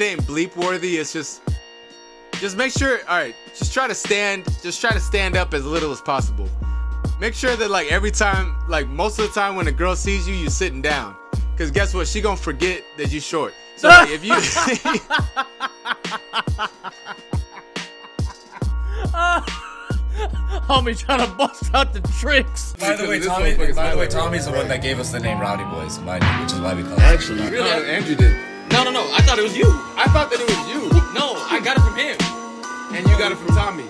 ain't bleep worthy. It's just make sure. All right, just try to stand up as little as possible. Make sure that like every time, like most of the time when a girl sees you, you sitting down. Cause guess what? She gonna forget that you short. So like, if you homie trying to bust out the tricks. By the way, Tommy's the one that gave us the name Rowdy Boys, mind you, which is why we call it. Actually, really, Andrew did. No, I thought it was you. I thought that it was you. No, I got it from him. And you got it from Tommy.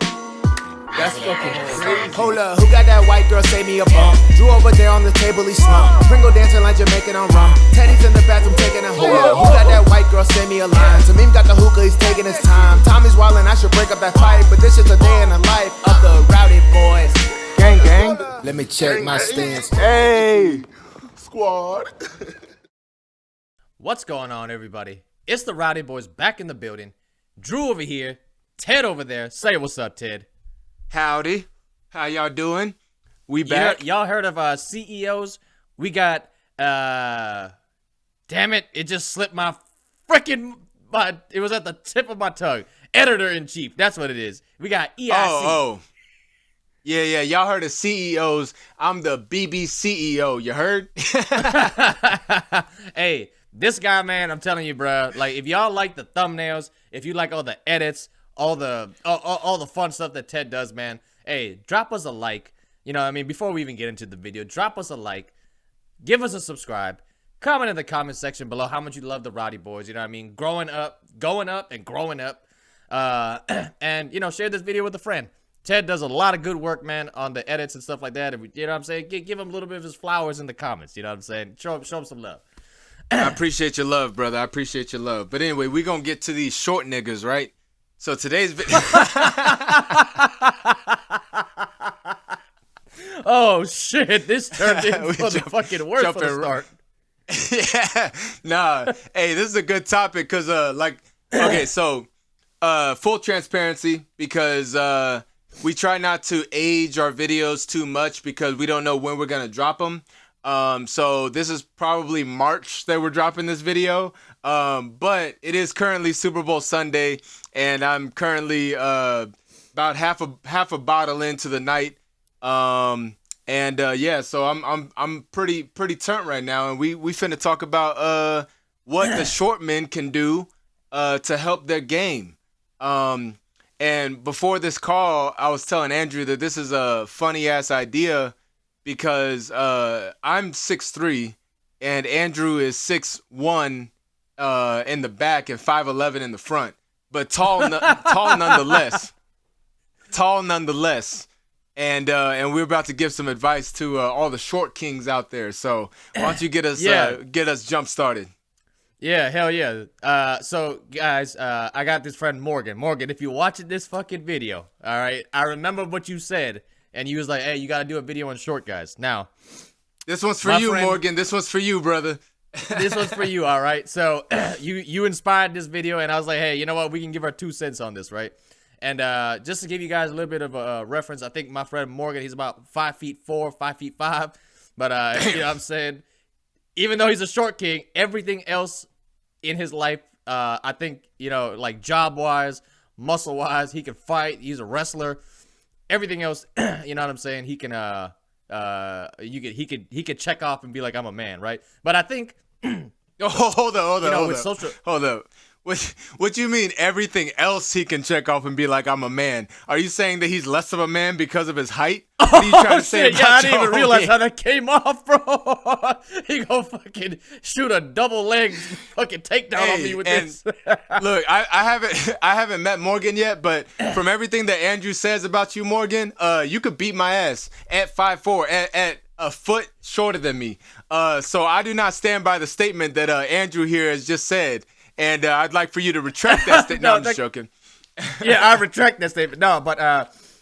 That's fucking crazy. hold up, who got that white girl, save me a bump? Drew over there on the table, he slumped. Pringle dancing like Jamaican on rum. Teddy's in the bathroom taking a hold up. Who got that white girl, send me a line? Tamim got the hookah, he's taking his time. Tommy's wildin', I should break up that fight, but this is a day in the life of the Rowdy Boys. Gang, gang. Let me check my stance. Hey, squad. What's going on, everybody? It's the Rowdy Boys back in the building. Drew over here, Ted over there. Say what's up, Ted. Howdy. How y'all doing? We back. Y'all heard of CEOs? We got damn it, it just slipped my freaking it was at the tip of my tongue. Editor-in-chief. That's what it is. We got EIC. Oh. Yeah, y'all heard of CEOs. I'm the BBCEO. You heard? Hey, this guy, man, I'm telling you, bro. Like, if y'all like the thumbnails, if you like all the edits, all the fun stuff that Ted does, man, hey, drop us a like. You know what I mean? Before we even get into the video, drop us a like. Give us a subscribe. Comment in the comment section below how much you love the Rowdy Boys. You know what I mean? Going up, and growing up. And, you know, share this video with a friend. Ted does a lot of good work, man, on the edits and stuff like that. And you know what I'm saying? Give him a little bit of his flowers in the comments. You know what I'm saying? Show him some love. I appreciate your love, brother. I appreciate your love. But anyway, we're going to get to these short niggas, right? So today's video... Oh, shit. This turned into the fucking worst for the start. Yeah. Nah. Hey, this is a good topic because, okay, so full transparency because we try not to age our videos too much because we don't know when we're going to drop them. So this is probably March that we're dropping this video. But it is currently Super Bowl Sunday and I'm currently about half a bottle into the night. Yeah, so I'm pretty turnt right now, and we finna talk about what the short men can do to help their game. And before this call, I was telling Andrew that this is a funny ass idea because I'm 6'3" and Andrew is 6'1" in the back and 5'11" in the front, but tall nonetheless. Tall nonetheless. And we're about to give some advice to all the short kings out there. So why don't you get us jump started? Yeah, hell yeah. So guys, I got this friend Morgan. Morgan, if you're watching this fucking video, all right, I remember what you said, and you was like, "Hey, you gotta do a video on short guys." Now, this one's for you, friend, Morgan. This one's for you, brother. This one's for you, all right. So you inspired this video, and I was like, "Hey, you know what? We can give our 2 cents on this, right?" And just to give you guys a little bit of a reference, I think my friend Morgan, he's about 5'4", 5'5". But you know what I'm saying? Even though he's a short king, everything else in his life, I think, you know, like job-wise, muscle-wise, he can fight. He's a wrestler. Everything else, you know what I'm saying? He can he could check off and be like, I'm a man, right? But I think hold up. Hold up. What you mean everything else he can check off and be like, I'm a man? Are you saying that he's less of a man because of his height? What are you trying to say? Yeah, I didn't even realize how that came off, bro. He gonna fucking shoot a double leg fucking takedown on me with this. Look, I haven't met Morgan yet, but from everything that Andrew says about you, Morgan, you could beat my ass at 5'4", at a foot shorter than me. So I do not stand by the statement that Andrew here has just said. And I'd like for you to retract that statement. No, I'm just joking. Yeah, I retract that statement. No, but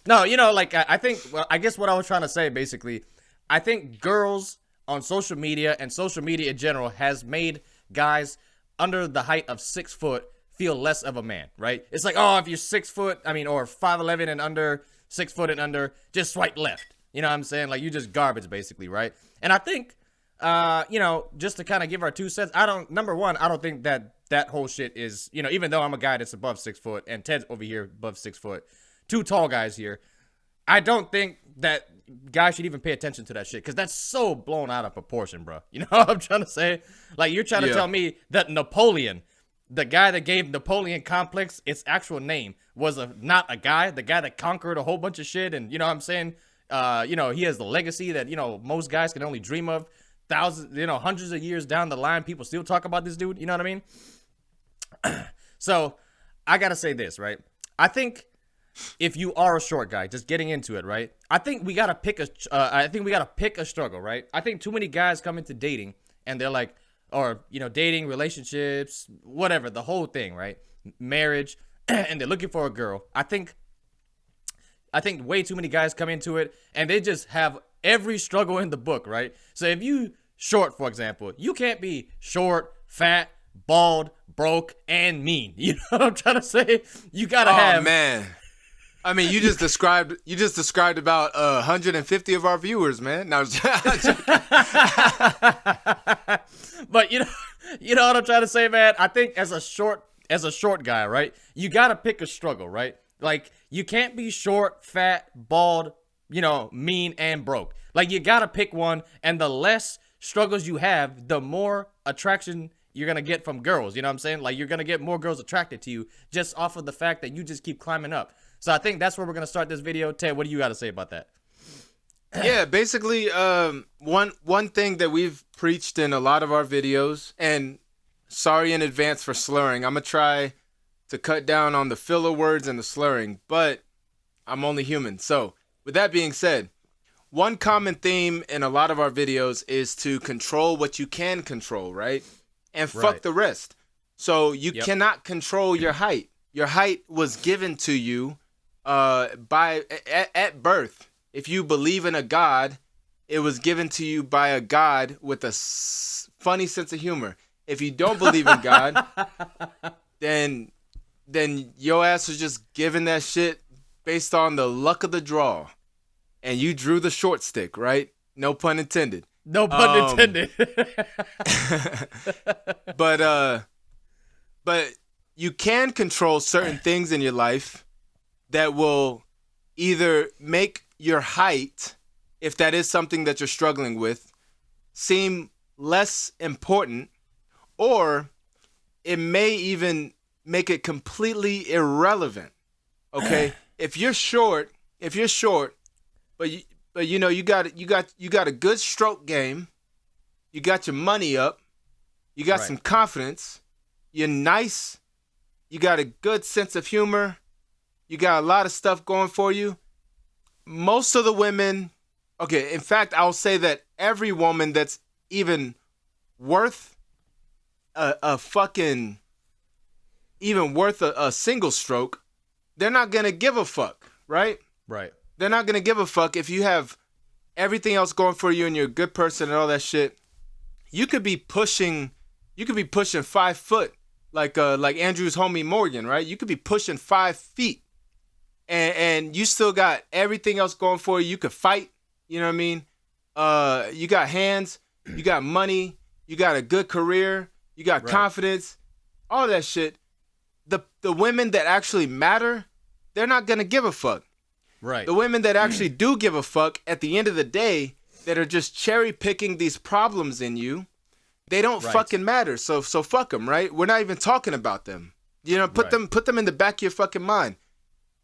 no, you know, like I think, well, I guess what I was trying to say basically, I think girls on social media and social media in general has made guys under the height of 6 foot feel less of a man, right? It's like, oh, if you're 6 foot, I mean, or 5'11" and under, 6 foot and under, just swipe left. You know what I'm saying? Like, you just garbage basically, right? And I think, you know, just to kind of give our 2 cents, number one, I don't think that that whole shit is, you know, even though I'm a guy that's above 6 foot and Ted's over here above 6 foot, two tall guys here, I don't think that guys should even pay attention to that shit because that's so blown out of proportion, bro. You know what I'm trying to say? Like, you're trying to tell me that Napoleon, the guy that gave Napoleon complex its actual name, was not a guy, the guy that conquered a whole bunch of shit, and you know what I'm saying? You know, he has the legacy that, you know, most guys can only dream of. Thousands, you know, hundreds of years down the line, people still talk about this dude. You know what I mean? So, I gotta say this, right? I think if you are a short guy, just getting into it, right? I think we gotta pick a struggle, right? I think too many guys come into dating and they're like, or you know, dating, relationships, whatever, the whole thing, right? Marriage, and they're looking for a girl. I think way too many guys come into it and they just have every struggle in the book, right? So if you short, for example, you can't be short, fat, bald, broke, and mean. You know what I'm trying to say? You gotta have. Oh man. I mean, you just described about 150 of our viewers, man. No, but you know what I'm trying to say, man. I think as a short guy, right? You gotta pick a struggle, right? Like, you can't be short, fat, bald, you know, mean and broke. Like, you gotta pick one, and the less struggles you have, the more attraction you're gonna get from girls. You know what I'm saying? Like, you're gonna get more girls attracted to you just off of the fact that you just keep climbing up. So I think that's where we're gonna start this video. Ted, what do you got to say about that? Yeah, basically, one thing that we've preached in a lot of our videos, and sorry in advance for slurring. I'm gonna try to cut down on the filler words and the slurring, but I'm only human. So with that being said, one common theme in a lot of our videos is to control what you can control, right? And fuck the rest. So you cannot control your height. Your height was given to you at birth. If you believe in a God, it was given to you by a God with a funny sense of humor. If you don't believe in God, then your ass was just given that shit based on the luck of the draw. And you drew the short stick, right? No pun intended. No pun intended. But you can control certain things in your life that will either make your height, if that is something that you're struggling with, seem less important, or it may even make it completely irrelevant. Okay? If you're short, but you know you got a good stroke game, you got your money up, you got some confidence, you're nice, you got a good sense of humor, you got a lot of stuff going for you. Most of the women, okay, in fact, I'll say that every woman that's even worth a single stroke, they're not going to give a fuck, right? Right. They're not going to give a fuck if you have everything else going for you and you're a good person and all that shit. You could be pushing 5 foot like Andrew's homie Morgan, right? You could be pushing 5 feet and you still got everything else going for you. You could fight, you know what I mean? You got hands, you got money, you got a good career, you got confidence, all that shit. The women that actually matter, they're not going to give a fuck. Right. The women that actually do give a fuck at the end of the day, that are just cherry picking these problems in you, they don't fucking matter. So fuck them, right? We're not even talking about them. You know, put them in the back of your fucking mind.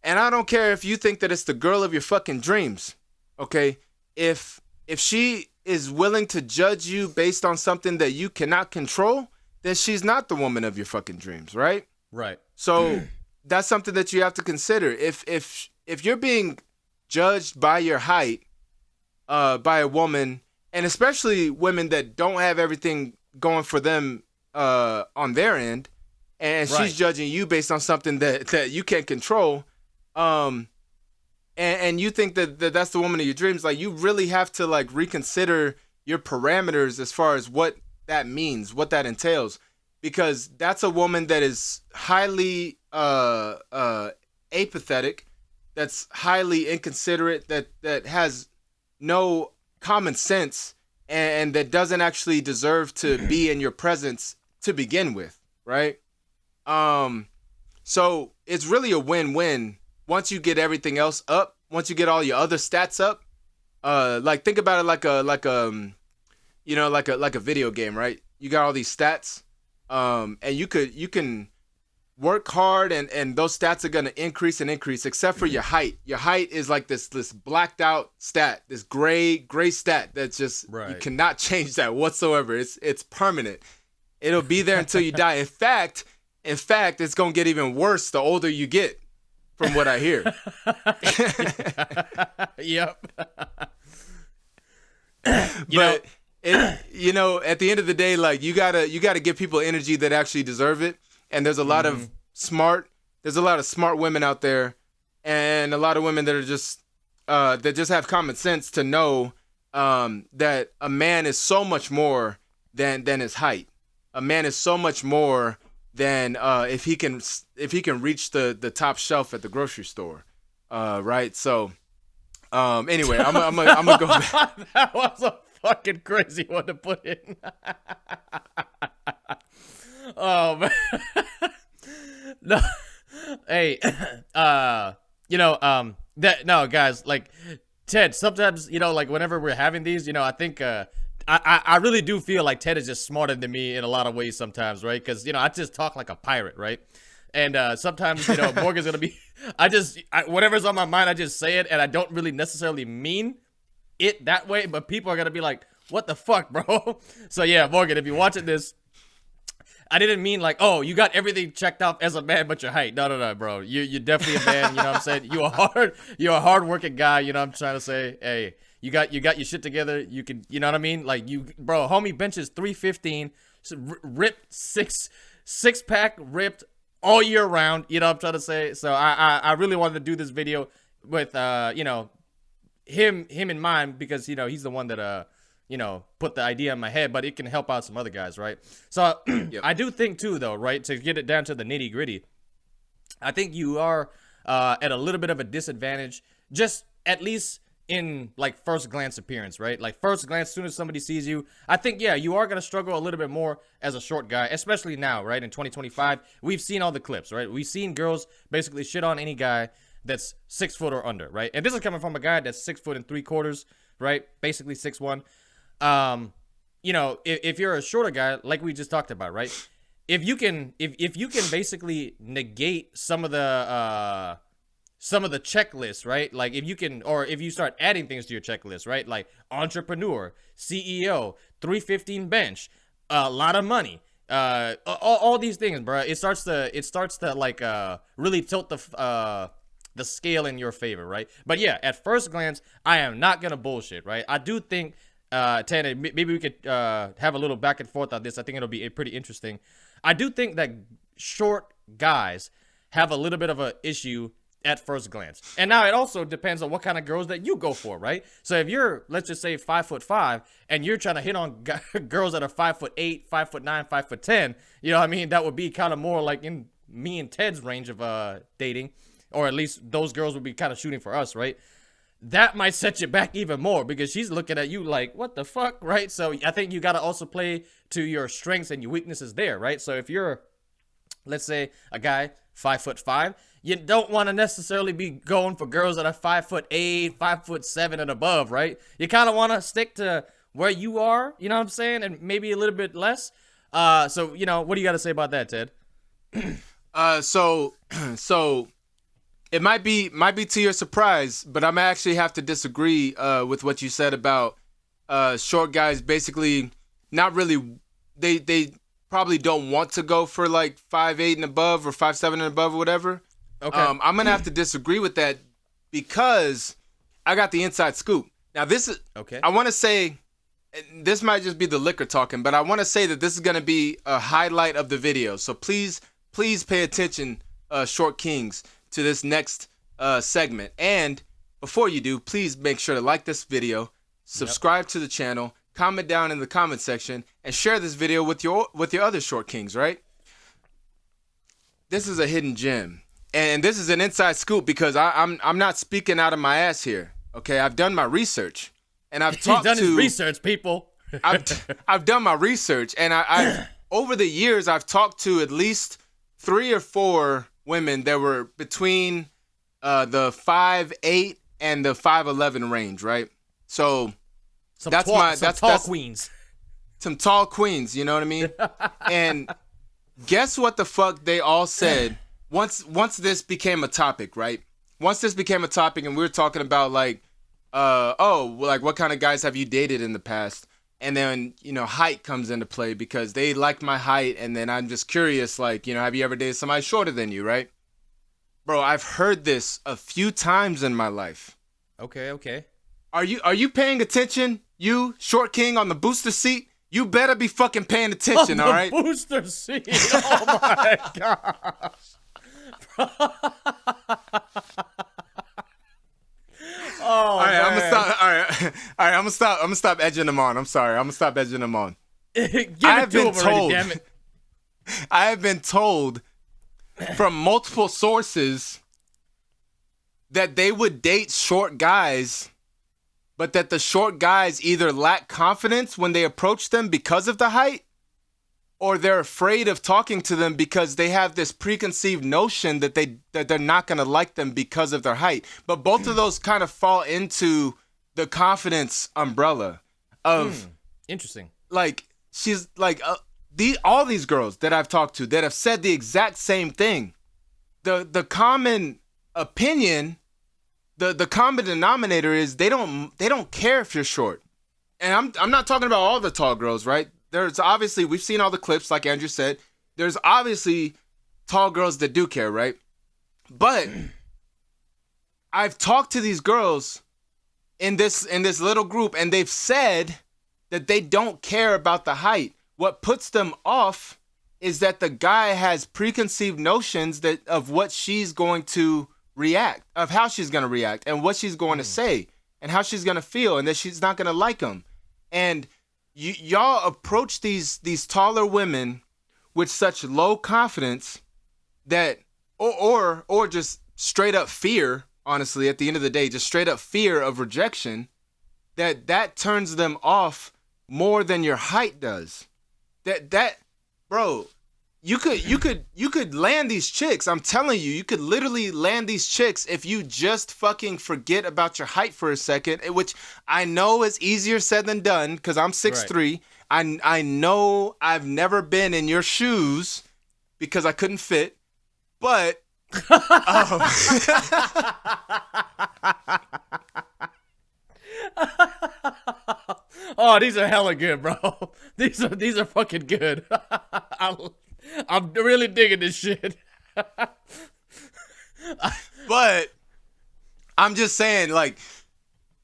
And I don't care if you think that it's the girl of your fucking dreams. Okay? If she is willing to judge you based on something that you cannot control, then she's not the woman of your fucking dreams, right? Right. So that's something that you have to consider. If you're being judged by your height, by a woman, and especially women that don't have everything going for them on their end, and she's judging you based on something that you can't control, and you think that that's the woman of your dreams, like, you really have to like reconsider your parameters as far as what that means, what that entails, because that's a woman that is highly apathetic, that's highly inconsiderate, that has no common sense, and that doesn't actually deserve to be in your presence to begin with, right? So it's really a win-win once you get everything else up. Once you get all your other stats up, like think about it like a video game, right? You got all these stats, and you can work hard, and those stats are gonna increase and increase, except for your height. Your height is like this blacked out stat, this gray stat that's just you cannot change that whatsoever. It's permanent. It'll be there until you die. In fact, it's gonna get even worse the older you get, from what I hear. Yep. But at the end of the day, like you gotta give people energy that actually deserve it. And there's a lot of smart women out there, and a lot of women that are just that just have common sense to know that a man is so much more than his height. A man is so much more than if he can reach the top shelf at the grocery store, right? So anyway, I'm gonna go back. That was a fucking crazy one to put in. Oh man. No. Hey, no, guys, like Ted, sometimes, like whenever we're having these, I think I really do feel like Ted is just smarter than me in a lot of ways sometimes, right? Because I just talk like a pirate, right? And sometimes Morgan's gonna be whatever's on my mind, I just say it, and I don't really necessarily mean it that way, but people are gonna be like, what the fuck, bro? So yeah, Morgan, if you're watching this, I didn't mean like, oh, you got everything checked off as a man but your height. No, bro. You're definitely a man, you know what I'm saying? You're a hard-working guy, you know what I'm trying to say? Hey, you got your shit together. You can, you know what I mean? Like bro, homie benches 315, ripped six-pack ripped all year round, you know what I'm trying to say? So I really wanted to do this video with him in mind, because he's the one that put the idea in my head, but it can help out some other guys, right? So yep. I do think too, though, right, to get it down to the nitty gritty, I think you are at a little bit of a disadvantage, just at least in like first glance appearance, right? Like first glance, as soon as somebody sees you, I think, yeah, you are going to struggle a little bit more as a short guy, especially now, right? In 2025, we've seen all the clips, right? We've seen girls basically shit on any guy that's 6 foot or under, right? And this is coming from a guy that's 6 3/4, right? Basically 6'1". If you're a shorter guy, like we just talked about, right? If you can basically negate some of the checklists, right? Like if you start adding things to your checklist, right? Like entrepreneur, CEO, 315 bench, a lot of money, all these things, bro. It starts to like really tilt the scale in your favor, right? But yeah, at first glance, I am not gonna bullshit, right? I do think. Tanner, maybe we could have a little back and forth on this. I think it'll be pretty interesting. I do think that short guys have a little bit of an issue at first glance. And now it also depends on what kind of girls that you go for, right? So if you're, let's just say 5'5", and you're trying to hit on girls that are 5'8", 5'9", 5'10", you know what I mean? That would be kind of more like in me and Ted's range of dating, or at least those girls would be kind of shooting for us, right? That might set you back even more, because she's looking at you like, what the fuck, right? So I think you got to also play to your strengths and your weaknesses there, right? So if you're, let's say, a guy 5'5", you don't want to necessarily be going for girls that are 5'8", 5'7" and above, right? You kind of want to stick to where you are, you know what I'm saying, and maybe a little bit less. So what do you got to say about that, Ted? So it might be to your surprise, but I'm actually have to disagree with what you said about short guys. Basically, not really. They probably don't want to go for like 5'8" and above, or 5'7" and above, or whatever. Okay. I'm gonna have to disagree with that, because I got the inside scoop. Now this is okay. I want to say, this might just be the liquor talking, but I want to say that this is gonna be a highlight of the video. So please pay attention, short kings, to this next segment. And before you do, please make sure to like this video, subscribe to the channel, comment down in the comment section, and share this video with your other short kings, right? This is a hidden gem, and this is an inside scoop, because I'm not speaking out of my ass here. Okay, I've done my research, and I've talked to. He's done his research, people. I've done my research, and over the years, I've talked to at least 3 or 4 women that were between the 5'8" and the 5'11" range, right? So that's tall queens. Some tall queens, you know what I mean? And guess what the fuck they all said once this became a topic, right? Once this became a topic and we were talking about like, like what kind of guys have you dated in the past? And then, you know, height comes into play because they like my height. And then I'm just curious, like, you know, have you ever dated somebody shorter than you, right? Bro, I've heard this a few times in my life. Okay. Are you paying attention? You, short king on the booster seat? You better be fucking paying attention, all right? Booster seat. Oh my gosh. All right, I'm gonna stop. All right, I'm gonna stop edging them on. I'm sorry. I'm gonna stop edging them on. I have been told from multiple sources that they would date short guys, but that the short guys either lack confidence when they approach them because of the height, or they're afraid of talking to them because they have this preconceived notion that they're not going to like them because of their height. But both of those kind of fall into the confidence umbrella of interesting. Like, she's like all these girls that I've talked to that have said the exact same thing. The common opinion, the common denominator is they don't care if you're short. And I'm not talking about all the tall girls, right? There's obviously, we've seen all the clips, like Andrew said. There's obviously tall girls that do care, right? But I've talked to these girls in this little group, and they've said that they don't care about the height. What puts them off is that the guy has preconceived notions of what she's going to react, of how she's going to react, and what she's going to say, and how she's going to feel, and that she's not going to like him. And y'all approach these taller women with such low confidence that, or just straight up fear, honestly, at the end of the day, just straight up fear of rejection, that turns them off more than your height does. Bro, you could land these chicks. I'm telling you, you could literally land these chicks if you just fucking forget about your height for a second, which I know is easier said than done because I'm 6'3". Right. I know I've never been in your shoes because I couldn't fit, but oh, these are hella good, bro. These are fucking good. I'm really digging this shit. But I'm just saying, like,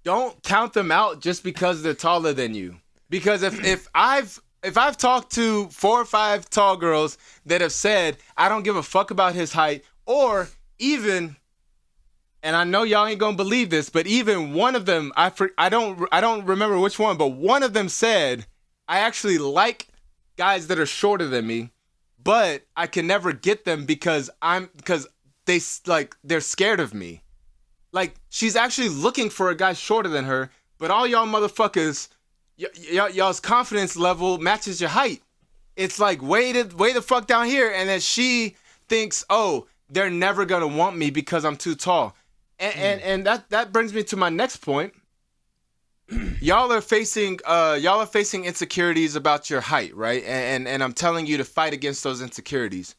don't count them out just because they're taller than you. Because if I've talked to 4 or 5 tall girls that have said, I don't give a fuck about his height, or even, and I know y'all ain't gonna believe this, but even one of them, I don't remember which one, but one of them said, I actually like guys that are shorter than me, but I can never get them because they're scared of me. Like, she's actually looking for a guy shorter than her, but all y'all motherfuckers, y'all's confidence level matches your height. It's like way the fuck down here, and then she thinks, oh, they're never gonna want me because I'm too tall. And that brings me to my next point. Y'all are facing insecurities about your height, right? And I'm telling you to fight against those insecurities.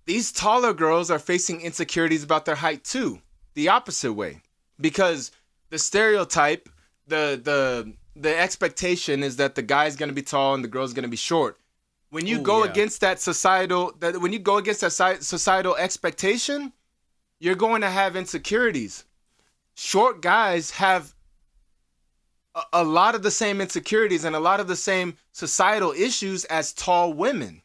These taller girls are facing insecurities about their height too, the opposite way, because the stereotype, the expectation is that the guy's gonna be tall and the girl's gonna be short. When you go against that societal expectation, you're going to have insecurities. Short guys have a lot of the same insecurities and a lot of the same societal issues as tall women.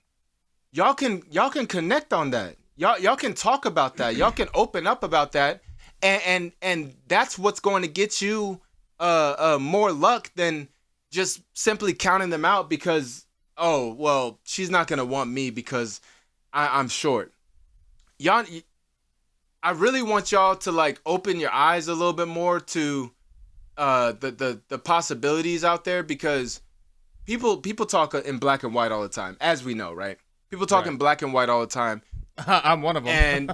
Y'all can connect on that. Y'all can talk about that. Y'all can open up about that, and that's what's going to get you more luck than just simply counting them out because, oh, well, she's not gonna want me because I'm short. Y'all, I really want y'all to like open your eyes a little bit more to the possibilities out there, because people talk in black and white all the time, as we know, right? People talk in black and white all the time. I'm one of them. And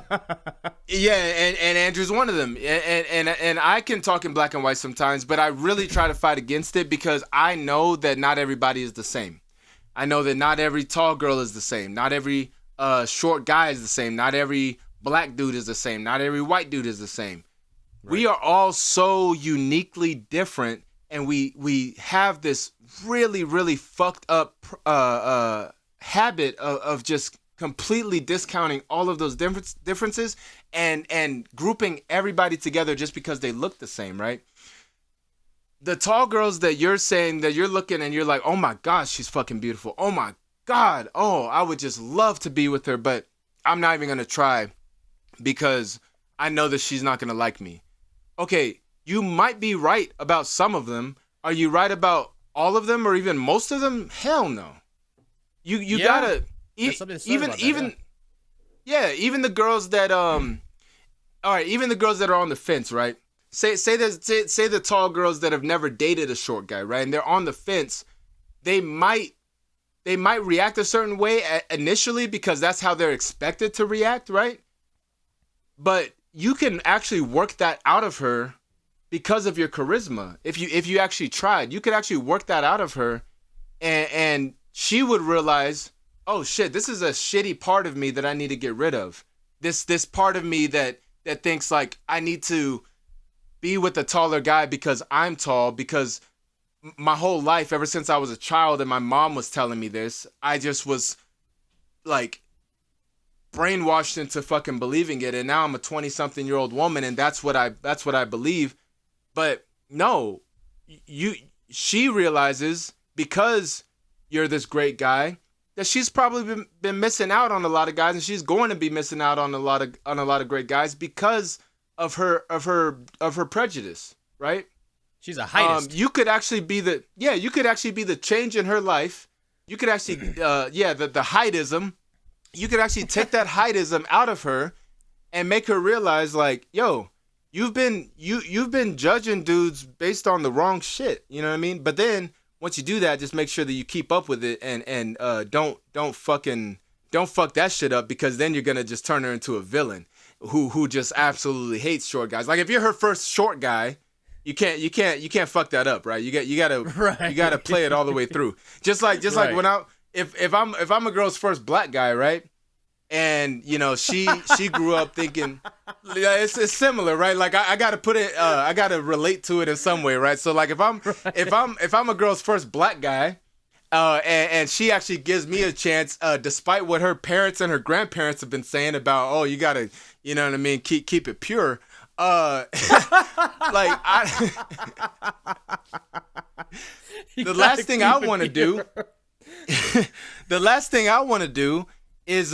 yeah, and Andrew's one of them. And I can talk in black and white sometimes, but I really try to fight against it because I know that not everybody is the same. I know that not every tall girl is the same. Not every short guy is the same. Not every black dude is the same. Not every white dude is the same. Right. We are all so uniquely different, and we have this really, really fucked up habit of just completely discounting all of those differences and grouping everybody together just because they look the same, right? The tall girls that you're saying that you're looking and you're like, oh my gosh, she's fucking beautiful. Oh my God. Oh, I would just love to be with her, but I'm not even going to try because I know that she's not going to like me. Okay, you might be right about some of them. Are you right about all of them or even most of them? Hell no. You gotta even the girls that all right, even the girls that are on the fence, right? Say the tall girls that have never dated a short guy, right? And they're on the fence. They might react a certain way initially because that's how they're expected to react, right? But you can actually work that out of her because of your charisma. If you actually tried, you could actually work that out of her, and she would realize, oh shit, this is a shitty part of me that I need to get rid of. This part of me that thinks like I need to be with a taller guy because I'm tall, because my whole life, ever since I was a child and my mom was telling me this, I just was like brainwashed into fucking believing it. And now I'm a 20-something-year-old woman, and that's what I believe. But no, she realizes because you're this great guy that she's probably been missing out on a lot of guys, and she's going to be missing out on a lot of great guys because of her prejudice, right? She's a heightist. You could actually be the change in her life. You could actually the heightism. You could actually take that heightism out of her and make her realize like, yo, you've been judging dudes based on the wrong shit, you know what I mean? But then once you do that, just make sure that you keep up with it and don't fuck that shit up, because then you're gonna just turn her into a villain who just absolutely hates short guys. Like if you're her first short guy, you can't fuck that up, right? You gotta play it all the way through. Just like when if I'm a girl's first black guy, right? And you know she grew up thinking, yeah, it's similar, right? Like I gotta put it, I gotta relate to it in some way, right? So like if I'm a girl's first black guy, and she actually gives me a chance, despite what her parents and her grandparents have been saying about, oh, you gotta, you know what I mean, keep it pure. The last thing I want to do is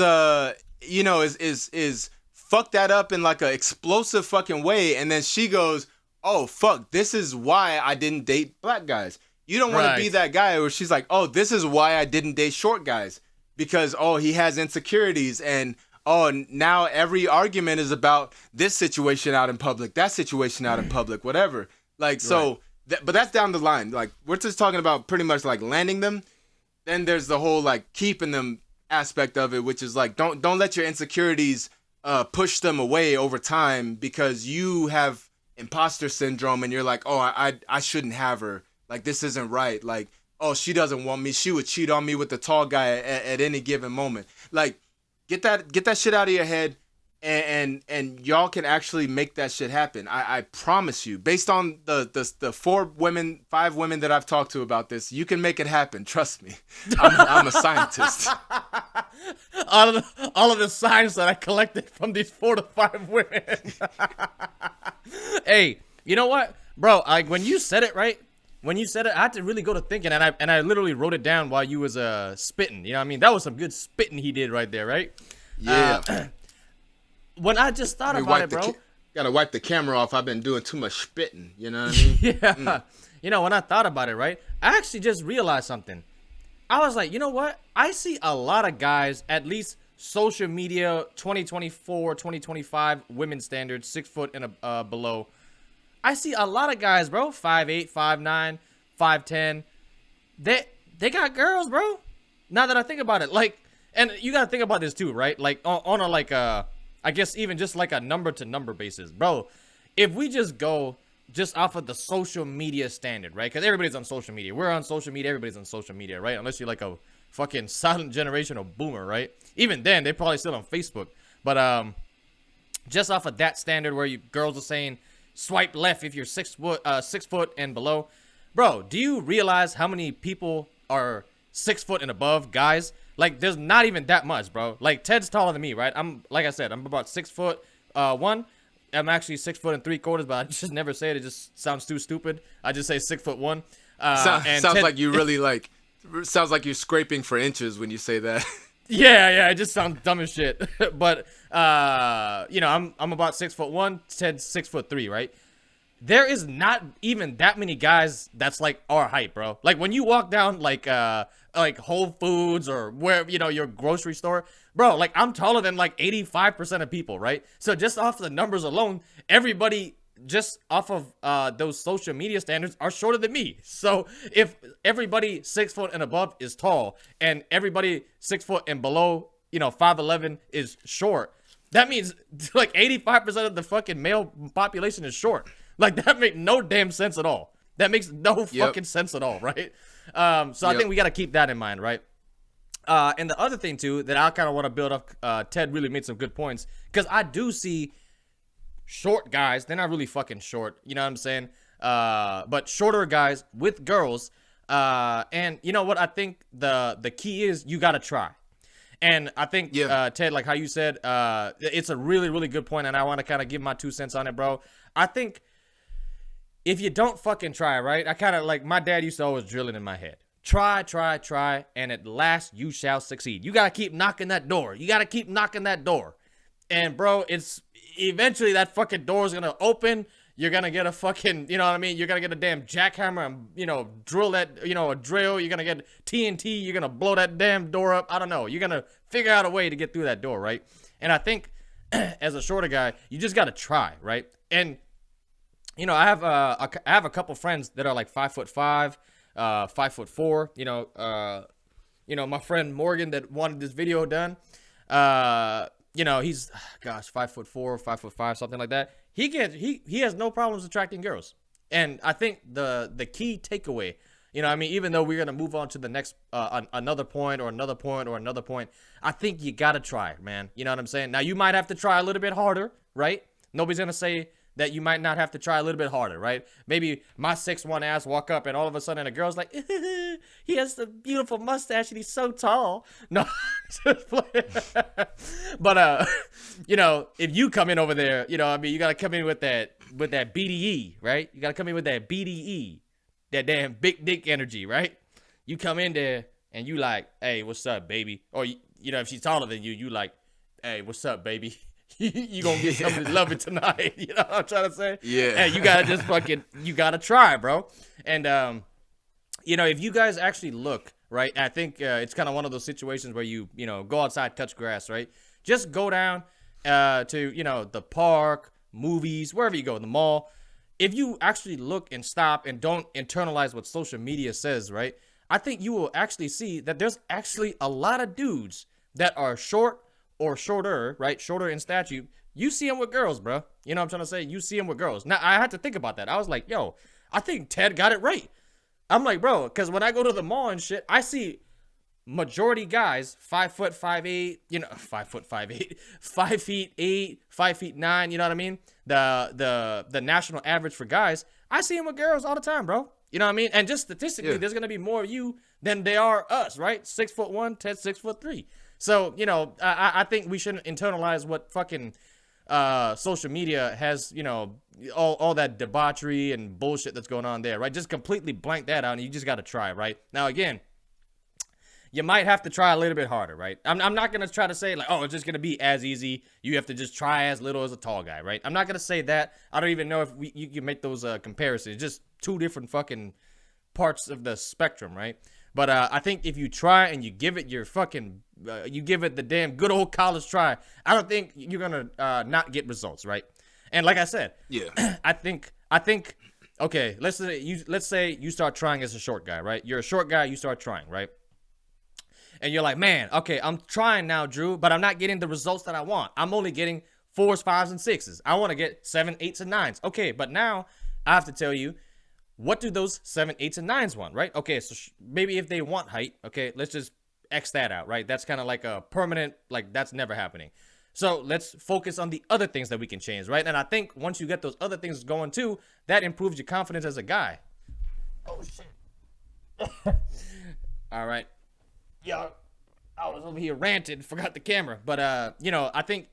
fuck that up in like a explosive fucking way, and then she goes, oh fuck, this is why I didn't date black guys. You don't want to be that guy where she's like, oh, this is why I didn't date short guys, because oh, he has insecurities, and oh, now every argument is about this situation out in public, that situation out in public, whatever. Like, so, but that's down the line. Like, we're just talking about pretty much like landing them. Then there's the whole like keeping them aspect of it, which is like, don't let your insecurities push them away over time because you have imposter syndrome and you're like, oh, I shouldn't have her. Like, this isn't right. Like, oh, she doesn't want me. She would cheat on me with the tall guy at any given moment. Like, get that shit out of your head, and y'all can actually make that shit happen. I promise you, based on the 5 women that I've talked to about this, you can make it happen. Trust me. I'm a scientist. all of the signs that I collected from these 4 to 5 women. Hey, you know what, bro? Like when you said it, right? When you said it, I had to really go to thinking, and I literally wrote it down while you was spitting. You know what I mean? That was some good spitting he did right there, right? Yeah. When I just thought about it, bro. Gotta wipe the camera off. I've been doing too much spitting. You know what I mean? Yeah. You know, when I thought about it, right? I actually just realized something. I was like, you know what? I see a lot of guys, at least social media, 2024, 2025, women's standards, 6 foot and below. I see a lot of guys, bro, 5'8", 5'9", 5'10". they got girls, bro. Now that I think about it, like, and you gotta think about this too, right? Like on a like I guess even just like a number to number basis, bro. If we just go just off of the social media standard, right? Because everybody's on social media. We're on social media. Everybody's on social media, right? Unless you're like a fucking silent generational boomer, right? Even then, they're probably still on Facebook. But just off of that standard, where you girls are saying swipe left if you're 6 foot and below, bro. Do you realize how many people are 6 foot and above, guys? Like, there's not even that much, bro. Like, Ted's taller than me, right? Like I said, I'm about 6 foot 1. I'm actually 6 foot and 3/4, but I just never say it. It just sounds too stupid. I just say 6'1". Sounds Ted, like you really like. Sounds like you're scraping for inches when you say that. Yeah, it just sounds dumb as shit. But I'm about 6'1". Ted's 6'3", right? There is not even that many guys that's like our height, bro. Like when you walk down like Whole Foods or where your grocery store, bro. Like I'm taller than like 85% of people, right? So just off the numbers alone, everybody just off of those social media standards are shorter than me. So if everybody 6 foot and above is tall, and everybody 6 foot and below, 5'11" is short, that means like 85% of the fucking male population is short. Like that makes no damn sense at all. That makes no fucking sense at all, right? I think we got to keep that in mind, right? And the other thing too that I kind of want to build up, Ted really made some good points, because I do see short guys. They're not really fucking short, you know what I'm saying? But shorter guys with girls. And you know what? I think the key is you got to try. And I think, Ted, like how you said, it's a really, really good point, and I want to kind of give my 2 cents on it, bro. I think if you don't fucking try, right? I kind of like, my dad used to always drill it in my head. Try, and at last you shall succeed. You got to keep knocking that door. And, bro, it's eventually that fucking door is going to open. You're going to get a fucking, you know what I mean? You're going to get a damn jackhammer and, drill that, a drill. You're going to get TNT. You're going to blow that damn door up. I don't know. You're going to figure out a way to get through that door, right? And I think as a shorter guy, you just got to try, right? And, I have a couple friends that are like 5'5", 5'4", my friend Morgan that wanted this video done, he's 5'4", 5'5", something like that. He has no problems attracting girls. And I think the key takeaway, even though we're going to move on to the next, another point, I think you got to try, man. You know what I'm saying? Now you might have to try a little bit harder, right? Nobody's going to say that you might not have to try a little bit harder, right? Maybe my 6'1" ass walk up and all of a sudden a girl's like, he has the beautiful mustache and he's so tall. No, just play. But, if you come in over there, you got to come in with that BDE, right? You got to come in with that BDE, that damn big dick energy, right? You come in there and you like, hey, what's up, baby? Or, if she's taller than you, you like, hey, what's up, baby? You gonna get something loving tonight. You know what I'm trying to say? Yeah. Hey, you gotta just you gotta try, bro. And, if you guys actually look, right, I think it's kind of one of those situations where you go outside, touch grass, right? Just go down to, the park, movies, wherever you go, the mall. If you actually look and stop and don't internalize what social media says, right, I think you will actually see that there's actually a lot of dudes that are short or shorter, right? Shorter in stature. You see them with girls, bro. You know what I'm trying to say? You see them with girls. Now, I had to think about that. I was like, yo, I think Ted got it right. I'm like, bro, because when I go to the mall and shit, I see majority guys 5'8", 5'8", 5'8", 5'9", you know what I mean? The national average for guys, I see them with girls all the time, bro. You know what I mean? And just statistically, there's going to be more of you than there are us, right? 6'1", Ted 6'3". So, I think we shouldn't internalize what fucking social media has, all that debauchery and bullshit that's going on there, right? Just completely blank that out, and you just got to try, right? Now, again, you might have to try a little bit harder, right? I'm not going to try to say, like, oh, it's just going to be as easy. You have to just try as little as a tall guy, right? I'm not going to say that. I don't even know if you can make those comparisons. Just two different fucking parts of the spectrum, right? But I think if you try and you give it your fucking, you give it the damn good old college try, I don't think you're gonna not get results, right? And like I said, I think Okay, let's say you start trying as a short guy, right? You're a short guy, you start trying, right? And you're like, man, okay, I'm trying now, Drew, but I'm not getting the results that I want. I'm only getting 4s, 5s, and 6s. I want to get 7, 8s, and 9s. Okay, but now I have to tell you, what do those 7, 8s, and 9s want, right? Okay, so maybe if they want height, okay, let's just X that out, right? That's kind of like a permanent, like that's never happening. So let's focus on the other things that we can change, right? And I think once you get those other things going too, that improves your confidence as a guy. Oh, shit. All right. Yo, I was over here ranting, forgot the camera. But, I think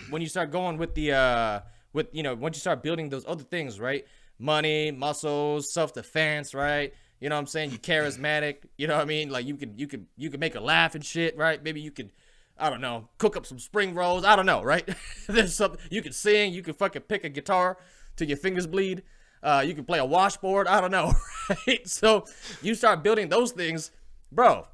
when you start going with the, once you start building those other things, right? Money, muscles, self-defense, right? You know what I'm saying? You're charismatic. You know what I mean? Like you could make her laugh and shit, right? Maybe you could, I don't know, cook up some spring rolls. I don't know, right? There's something you can sing. You can fucking pick a guitar till your fingers bleed. You can play a washboard. I don't know, right? So you start building those things, bro.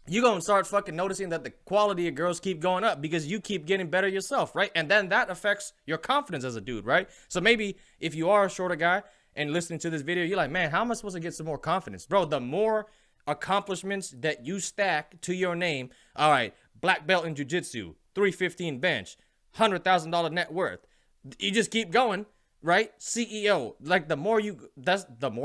You're going to start fucking noticing that the quality of girls keep going up because you keep getting better yourself, right? And then that affects your confidence as a dude, right? So maybe if you are a shorter guy and listening to this video, you're like, man, how am I supposed to get some more confidence? Bro, the more accomplishments that you stack to your name, all right, black belt in jiu-jitsu, 315 bench, $100,000 net worth. You just keep going, right? CEO, like the more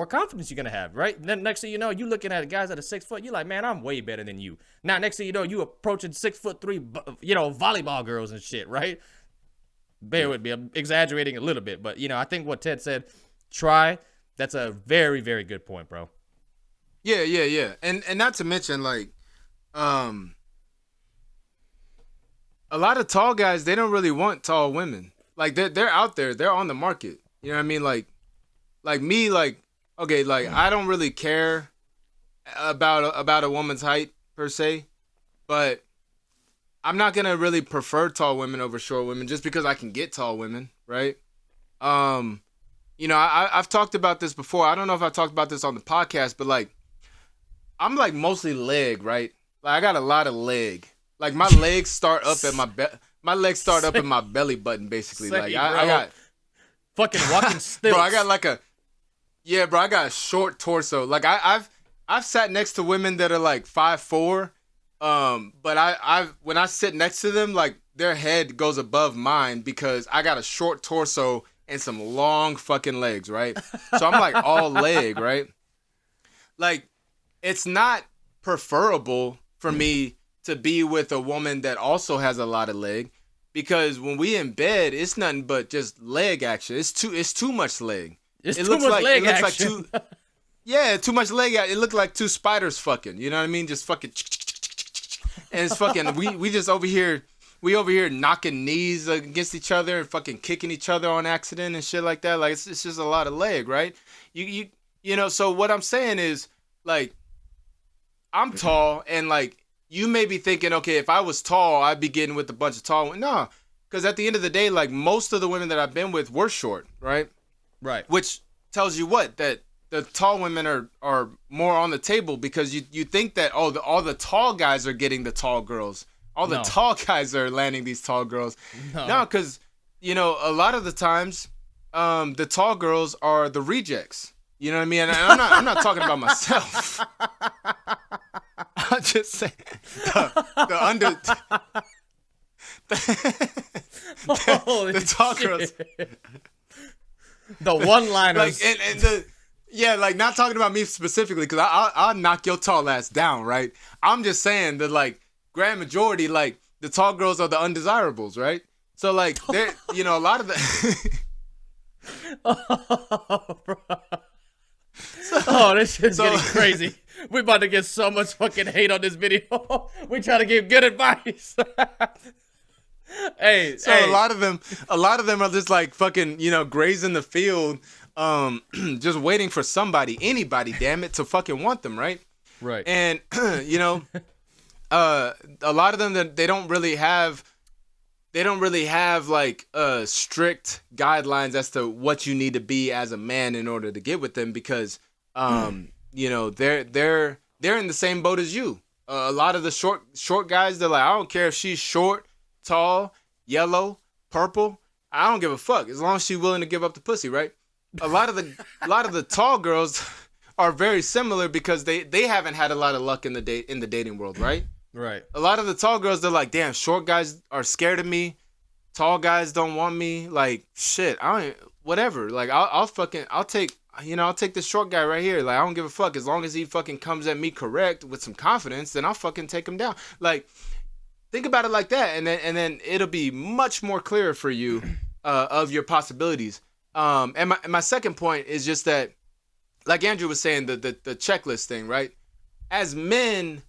confidence you're going to have, right? Then next thing you know, you looking at guys that are 6 foot, you're like, man, I'm way better than you. Now, next thing you know, you approaching 6'3", volleyball girls and shit, right? Bear with me, I'm exaggerating a little bit, but I think what Ted said, that's a very, very good point, bro. Yeah. And not to mention, like, a lot of tall guys, they don't really want tall women. Like they're out there, they're on the market. You know what I mean? Like me, like, okay, like I don't really care about a woman's height per se, but I'm not gonna really prefer tall women over short women just because I can get tall women, right? I've talked about this before. I don't know if I talked about this on the podcast, but like I'm like mostly leg, right? Like I got a lot of leg. Like my legs start up at my legs start up in my belly button, basically. Like I got fucking walking stilts. Bro, I got like I got a short torso. Like I've sat next to women that are like 5'4", but I when I sit next to them, like their head goes above mine because I got a short torso and some long fucking legs, right? So I'm like all leg, right? Like it's not preferable for me to be with a woman that also has a lot of leg, because when we in bed, it's nothing but just leg action. It's too much leg. It looks like too much leg action. It looked like two spiders fucking. You know what I mean? Just fucking. And it's fucking. We just over here knocking knees against each other and fucking kicking each other on accident and shit like that. Like it's just a lot of leg, right? So what I'm saying is, like, I'm tall and like. You may be thinking, okay, if I was tall, I'd be getting with a bunch of tall women. No, because at the end of the day, like most of the women that I've been with were short, right? Right. Which tells you what? That the tall women are more on the table because you think that, all the tall guys are getting the tall girls. All the tall guys are landing these tall girls. No, because, a lot of the times, the tall girls are the rejects. You know what I mean? And I'm not talking about myself. I'm just saying the tall girls, the one-liners, like like not talking about me specifically because I'll knock your tall ass down, right? I'm just saying that like grand majority, like the tall girls are the undesirables, right? So like they're a lot of the. Oh, bro. This shit's getting crazy. We're about to get so much fucking hate on this video. We try to give good advice. Hey. A lot of them are just like fucking, grazing the field, just waiting for anybody, damn it, to fucking want them, right? Right. And a lot of them that they don't really have like strict guidelines as to what you need to be as a man in order to get with them because they're in the same boat as you. A lot of the short guys, they're like, I don't care if she's short, tall, yellow, purple. I don't give a fuck as long as she's willing to give up the pussy, right? a lot of the tall girls are very similar because they haven't had a lot of luck in the dating world, right? Right. A lot of the tall girls, they're like, damn, short guys are scared of me. Tall guys don't want me. Like, shit, I don't, whatever. Like, I'll take, I'll take this short guy right here. Like, I don't give a fuck. As long as he fucking comes at me correct with some confidence, then I'll fucking take him down. Like, think about it like that. And then it'll be much more clear for you of your possibilities. And my second point is just that, like Andrew was saying, the checklist thing, right? As men,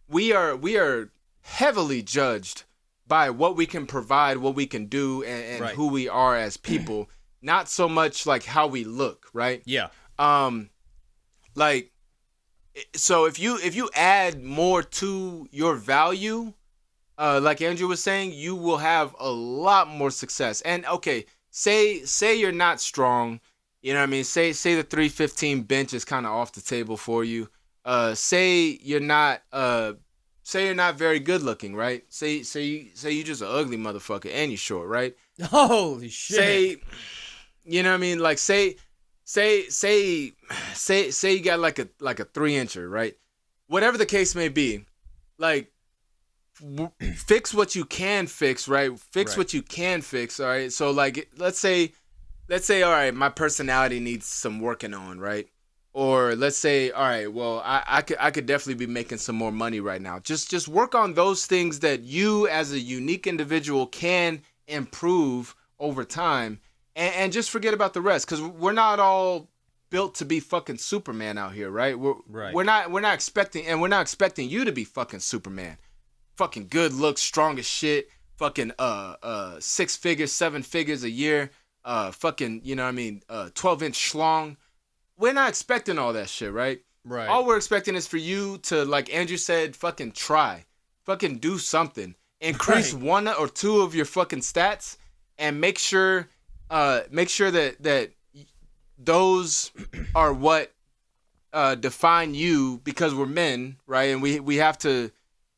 we are heavily judged by what we can provide, what we can do, and right. who we are as people. Not so much like how we look, right? Yeah. Like, so if you add more to your value, like Andrew was saying, you will have a lot more success. And okay, say you're not strong, you know what I mean? Say the 315 bench is kind of off the table for you. Say you're not very good looking, right? Say you just an ugly motherfucker and you're short, right? Holy shit. Say, you know what I mean? Like say you got like a 3-incher, right? Whatever the case may be, like fix what you can fix, right? Fix what you can fix, all right? So like let's say all right, my personality needs some working on, right? Or let's say, all right, well, I could definitely be making some more money right now. Just work on those things that you as a unique individual can improve over time, and just forget about the rest, because we're not all built to be fucking Superman out here, right? We're not expecting you to be fucking Superman. Fucking good looks, strong as shit, fucking 6 figures, 7 figures a year, fucking, you know what I mean, 12-inch schlong. We're not expecting all that shit, right? Right. All we're expecting is for you to, like Andrew said, fucking try. Fucking do something. Increase 1 or 2 of your fucking stats, and make sure that those are what define you, because we're men, right? And we have to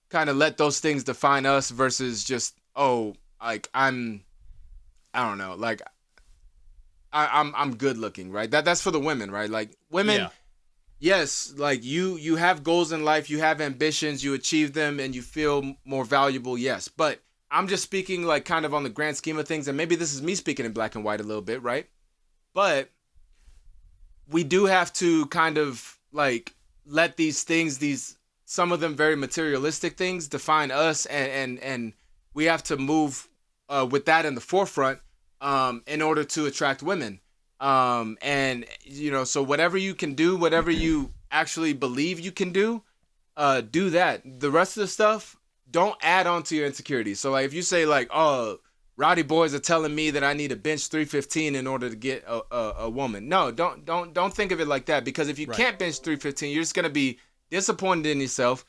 kind of let those things define us versus just, like I don't know, like I'm good looking, right? That's for the women, right? Like women, yeah. Yes, like you have goals in life, you have ambitions, you achieve them, and you feel more valuable, yes. But I'm just speaking like kind of on the grand scheme of things, and maybe this is me speaking in black and white a little bit, right? But we do have to kind of like let these things, some of them very materialistic things, define us, and we have to move with that in the forefront in order to attract women. And so whatever you can do, whatever you actually believe you can do that. The rest of the stuff, don't add on to your insecurities. So like if you say like, oh, rowdy boys are telling me that I need a bench 315 in order to get a woman. No, don't think of it like that, because if you can't bench 315, you're just gonna be disappointed in yourself,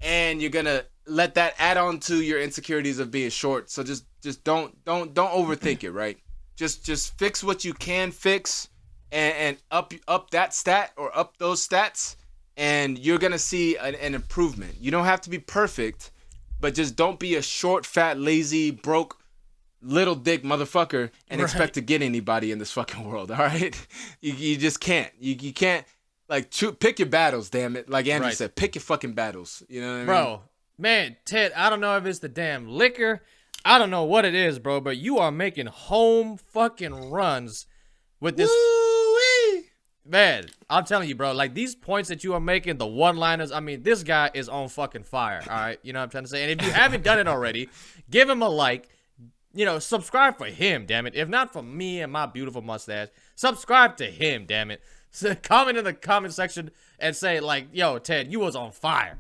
and you're gonna let that add on to your insecurities of being short. So just don't overthink it, right? Just fix what you can fix, and up that stat or up those stats, and you're gonna see an improvement. You don't have to be perfect, but just don't be a short, fat, lazy, broke, little dick motherfucker and expect to get anybody in this fucking world. All right, you just can't. You can't, like, pick your battles. Damn it, like Andrew said, pick your fucking battles. You know what I mean, bro? Man, Ted, I don't know if it's the damn liquor. I don't know what it is, bro, but you are making home fucking runs with this. Woo-wee. Man, I'm telling you, bro, like these points that you are making, the one-liners, I mean, this guy is on fucking fire, all right? You know what I'm trying to say? And if you haven't done it already, give him a like. Subscribe for him, damn it. If not for me and my beautiful mustache, subscribe to him, damn it. So comment in the comment section and say, like, yo, Ted, you was on fire.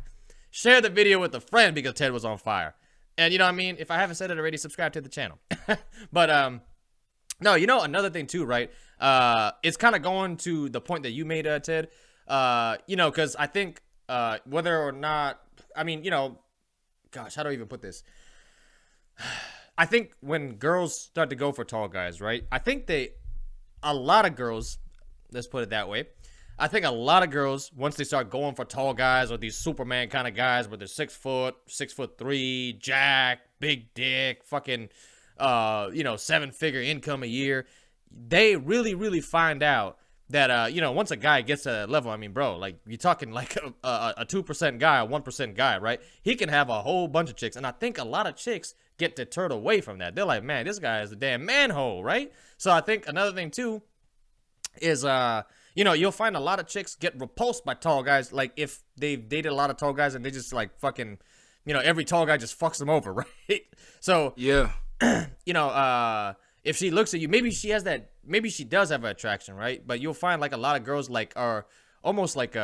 Share the video with a friend because Ted was on fire. And you know what I mean? If I haven't said it already, subscribe to the channel. But, no, another thing too, right? It's kind of going to the point that you made, Ted. Because I think whether or not, I mean, gosh, how do I even put this? I think when girls start to go for tall guys, right? I think a lot of girls, let's put it that way. I think a lot of girls, once they start going for tall guys or these Superman kind of guys where they're 6 foot, 6'3", jack, big dick, fucking, 7-figure income a year, they really, really find out that, once a guy gets to that level, I mean, bro, like, you're talking like a 2% guy, a 1% guy, right? He can have a whole bunch of chicks. And I think a lot of chicks get deterred away from that. They're like, man, this guy is a damn manhole, right? So I think another thing, too, is, you'll find a lot of chicks get repulsed by tall guys. Like, if they've dated a lot of tall guys and they just, like, fucking, every tall guy just fucks them over, right? So, Yeah. If she looks at you, maybe she does have an attraction, right? But you'll find like a lot of girls like are almost like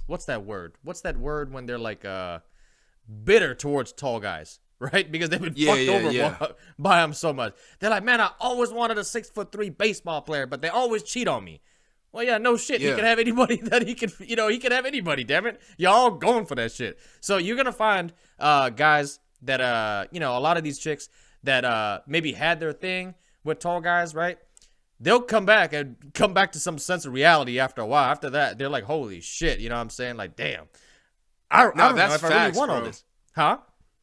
what's that word? What's that word when they're like bitter towards tall guys, right? Because they've been fucked over by them so much. They're like, man, I always wanted a 6'3" baseball player, but they always cheat on me. Well, yeah, no shit. He can have anybody that he can, he can have anybody, damn it. Y'all all going for that shit. So you're going to find guys that, a lot of these chicks that maybe had their thing with tall guys, right? They'll come back to some sense of reality after a while. After that, they're like, holy shit, you know what I'm saying? Like, damn. I don't know if I really want all this. Huh?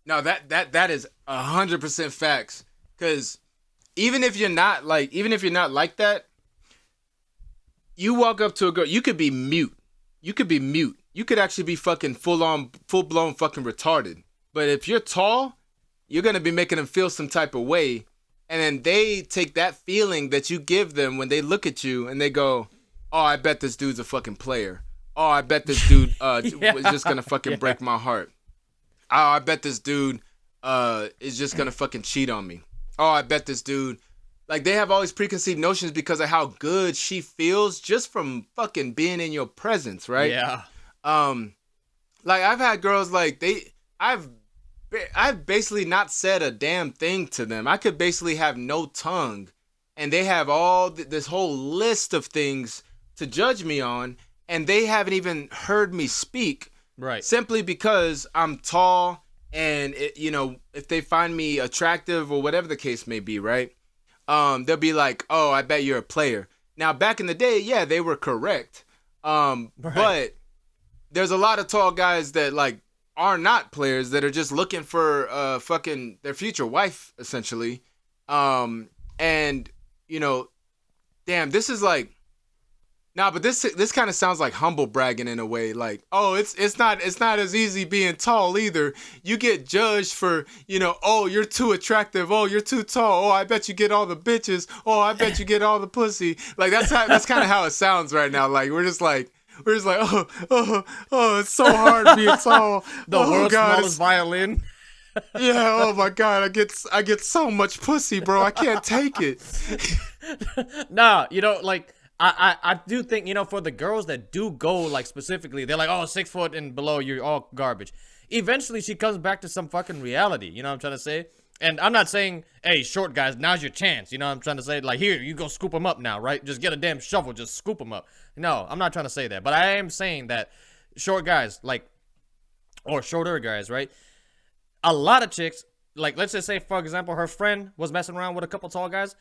No, that is 100% facts. Because even if you're not like that, you walk up to a girl, you could be mute. You could actually be fucking full-blown fucking retarded. But if you're tall, you're going to be making them feel some type of way. And then they take that feeling that you give them when they look at you and they go, oh, I bet this dude's a fucking player. Oh, I bet this dude is just going to fucking break my heart. Oh, I bet this dude is just going to fucking cheat on me. Oh, I bet this dude. Like, they have all these preconceived notions because of how good she feels just from fucking being in your presence, right? Yeah. Like, I've had girls like, I've basically not said a damn thing to them. I could basically have no tongue, and they have all this whole list of things to judge me on, and they haven't even heard me speak. Right. Simply because I'm tall, and if they find me attractive or whatever the case may be, right? They'll be like, "Oh, I bet you're a player." Now, back in the day, yeah, they were correct. But there's a lot of tall guys that like are not players that are just looking for fucking their future wife, essentially. And damn, this is like, but this kind of sounds like humble bragging in a way. Like, oh, it's not as easy being tall either. You get judged for, oh, you're too attractive. Oh, you're too tall. Oh, I bet you get all the bitches. Oh, I bet you get all the pussy. Like that's kind of how it sounds right now. Like we're just like, oh, it's so hard being tall. The world's smallest violin. Yeah, oh my God, I get so much pussy, bro. I can't take it. Nah, like I do think, for the girls that do go like specifically, they're like, oh, 6 foot and below, you're all garbage. Eventually she comes back to some fucking reality, you know what I'm trying to say? And I'm not saying, hey, short guys, now's your chance. You know what I'm trying to say? Like, here, you go scoop them up now, right? Just get a damn shovel, just scoop them up. No, I'm not trying to say that. But I am saying that short guys, or shorter guys, right? A lot of chicks, like, let's just say, for example, her friend was messing around with a couple tall guys.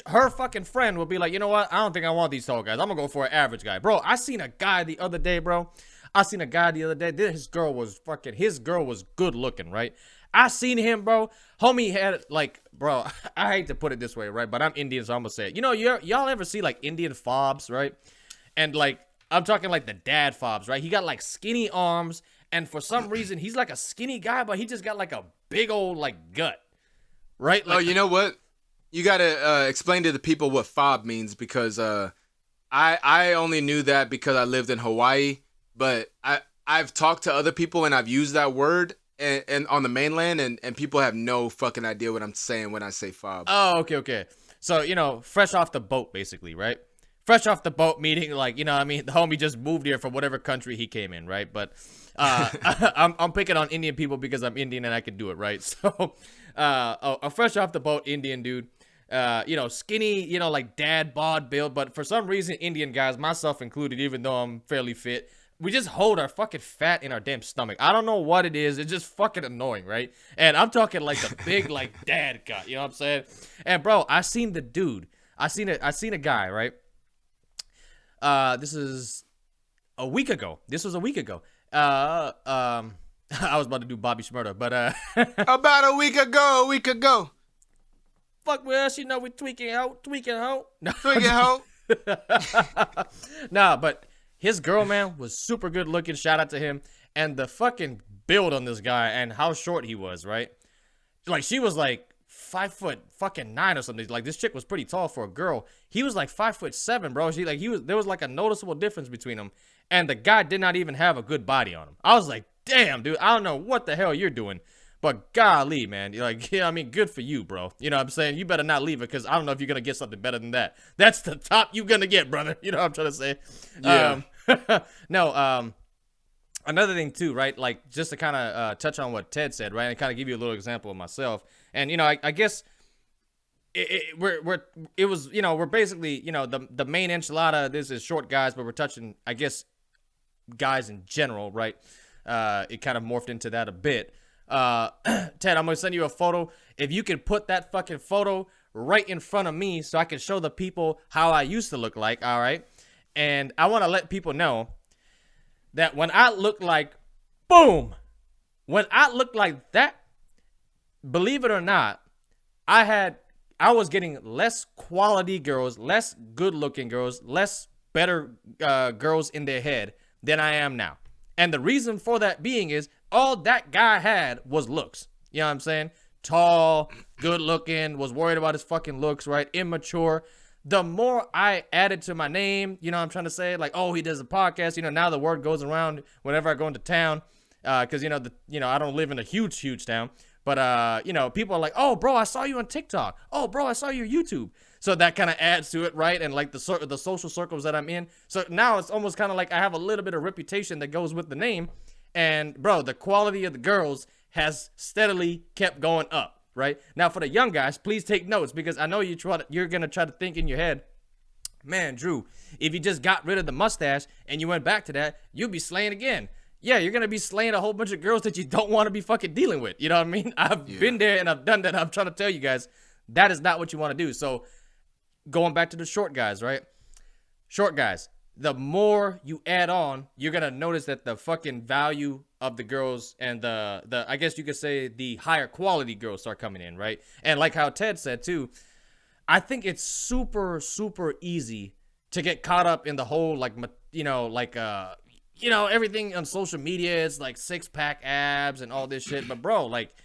Her fucking friend will be like, you know what? I don't think I want these tall guys. I'm going to go for an average guy. Bro, I seen a guy the other day, bro. His girl was good looking, right? I seen him, bro. Homie had, like, bro, I hate to put it this way, right? But I'm Indian, so I'm gonna say it. Y'all ever see, like, Indian fobs, right? And, like, I'm talking, like, the dad fobs, right? He got, like, skinny arms, and for some reason, he's, like, a skinny guy, but he just got, like, a big old, like, gut, right? Like, oh, you know what? You gotta explain to the people what fob means, because I only knew that because I lived in Hawaii, but I've talked to other people, and I've used that word, and on the mainland, and people have no fucking idea what I'm saying when I say fob. Oh, okay. So, fresh off the boat, basically, right? Fresh off the boat, meaning, like, the homie just moved here from whatever country he came in, right? But I'm picking on Indian people because I'm Indian and I can do it, right? So, a fresh off the boat Indian dude, skinny, like dad bod build, but for some reason, Indian guys, myself included, even though I'm fairly fit, we just hold our fucking fat in our damn stomach. I don't know what it is. It's just fucking annoying, right? And I'm talking like the big, like, dad gut. You know what I'm saying? And, bro, I seen the dude. I seen a guy, right? This is a week ago. I was about to do Bobby Shmurda, but... About a week ago. fuck with us. You know we tweaking out. No, Tweaking hoe. nah, but his girl, man, was super good looking. Shout out to him. And the fucking build on this guy and how short he was, right? Like, she was like 5'9" or something. Like, this chick was pretty tall for a girl. He was like 5'7", bro. There was like a noticeable difference between them. And the guy did not even have a good body on him. I was like, damn, dude, I don't know what the hell you're doing. But golly, man, you're like, yeah, I mean, good for you, bro. You know what I'm saying? You better not leave it, because I don't know if you're going to get something better than that. That's the top you're going to get, brother. You know what I'm trying to say? Yeah. Another thing, too, right? Like, just to kind of touch on what Ted said, right? And kind of give you a little example of myself. And, you know, I guess we're basically, you know, the main enchilada, this is short guys, but we're touching, I guess, guys in general, right? It kind of morphed into that a bit. Ted, I'm gonna send you a photo. If you can put that fucking photo right in front of me so I can show the people how I used to look like, all right? And I want to let people know that when I look like, boom, when I look like that, believe it or not, I was getting less quality girls, less good looking girls, less better girls in their head than I am now. And the reason for that being is all that guy had was looks. You know what I'm saying? Tall, good looking, was worried about his fucking looks, right? Immature. The more I added to my name, you know what I'm trying to say? Like, oh, he does a podcast. You know, now the word goes around whenever I go into town. Because, I don't live in a huge town. But, people are like, oh, bro, I saw you on TikTok. Oh, bro, I saw you on YouTube. So that kind of adds to it, right? And like the social circles that I'm in. So now it's almost kind of like I have a little bit of reputation that goes with the name. And, bro, the quality of the girls has steadily kept going up, right? Now, for the young guys, please take notes, because I know you're going to try to think in your head, man, Drew, if you just got rid of the mustache and you went back to that, you'll be slaying again. Yeah, you're going to be slaying a whole bunch of girls that you don't want to be fucking dealing with. You know what I mean? I've been there and I've done that. I'm trying to tell you guys, that is not what you want to do. So going back to the short guys, right? Short guys, the more you add on, you're going to notice that the fucking value of the girls and the I guess you could say the higher quality girls start coming in, right? And like how Ted said too, I think it's super, super easy to get caught up in the whole, everything on social media. It's like 6-pack abs and all this shit. But bro, like,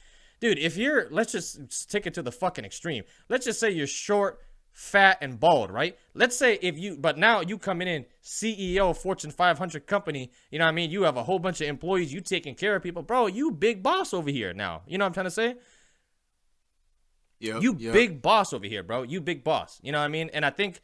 dude, let's just take it to the fucking extreme. Let's just say you're short, fat, and bald, right? Let's say but now you coming in CEO of Fortune 500 company, you know what I mean? You have a whole bunch of employees, you taking care of people. Bro, you big boss over here now. You know what I'm trying to say? Big boss over here, bro. You big boss. You know what I mean? And I think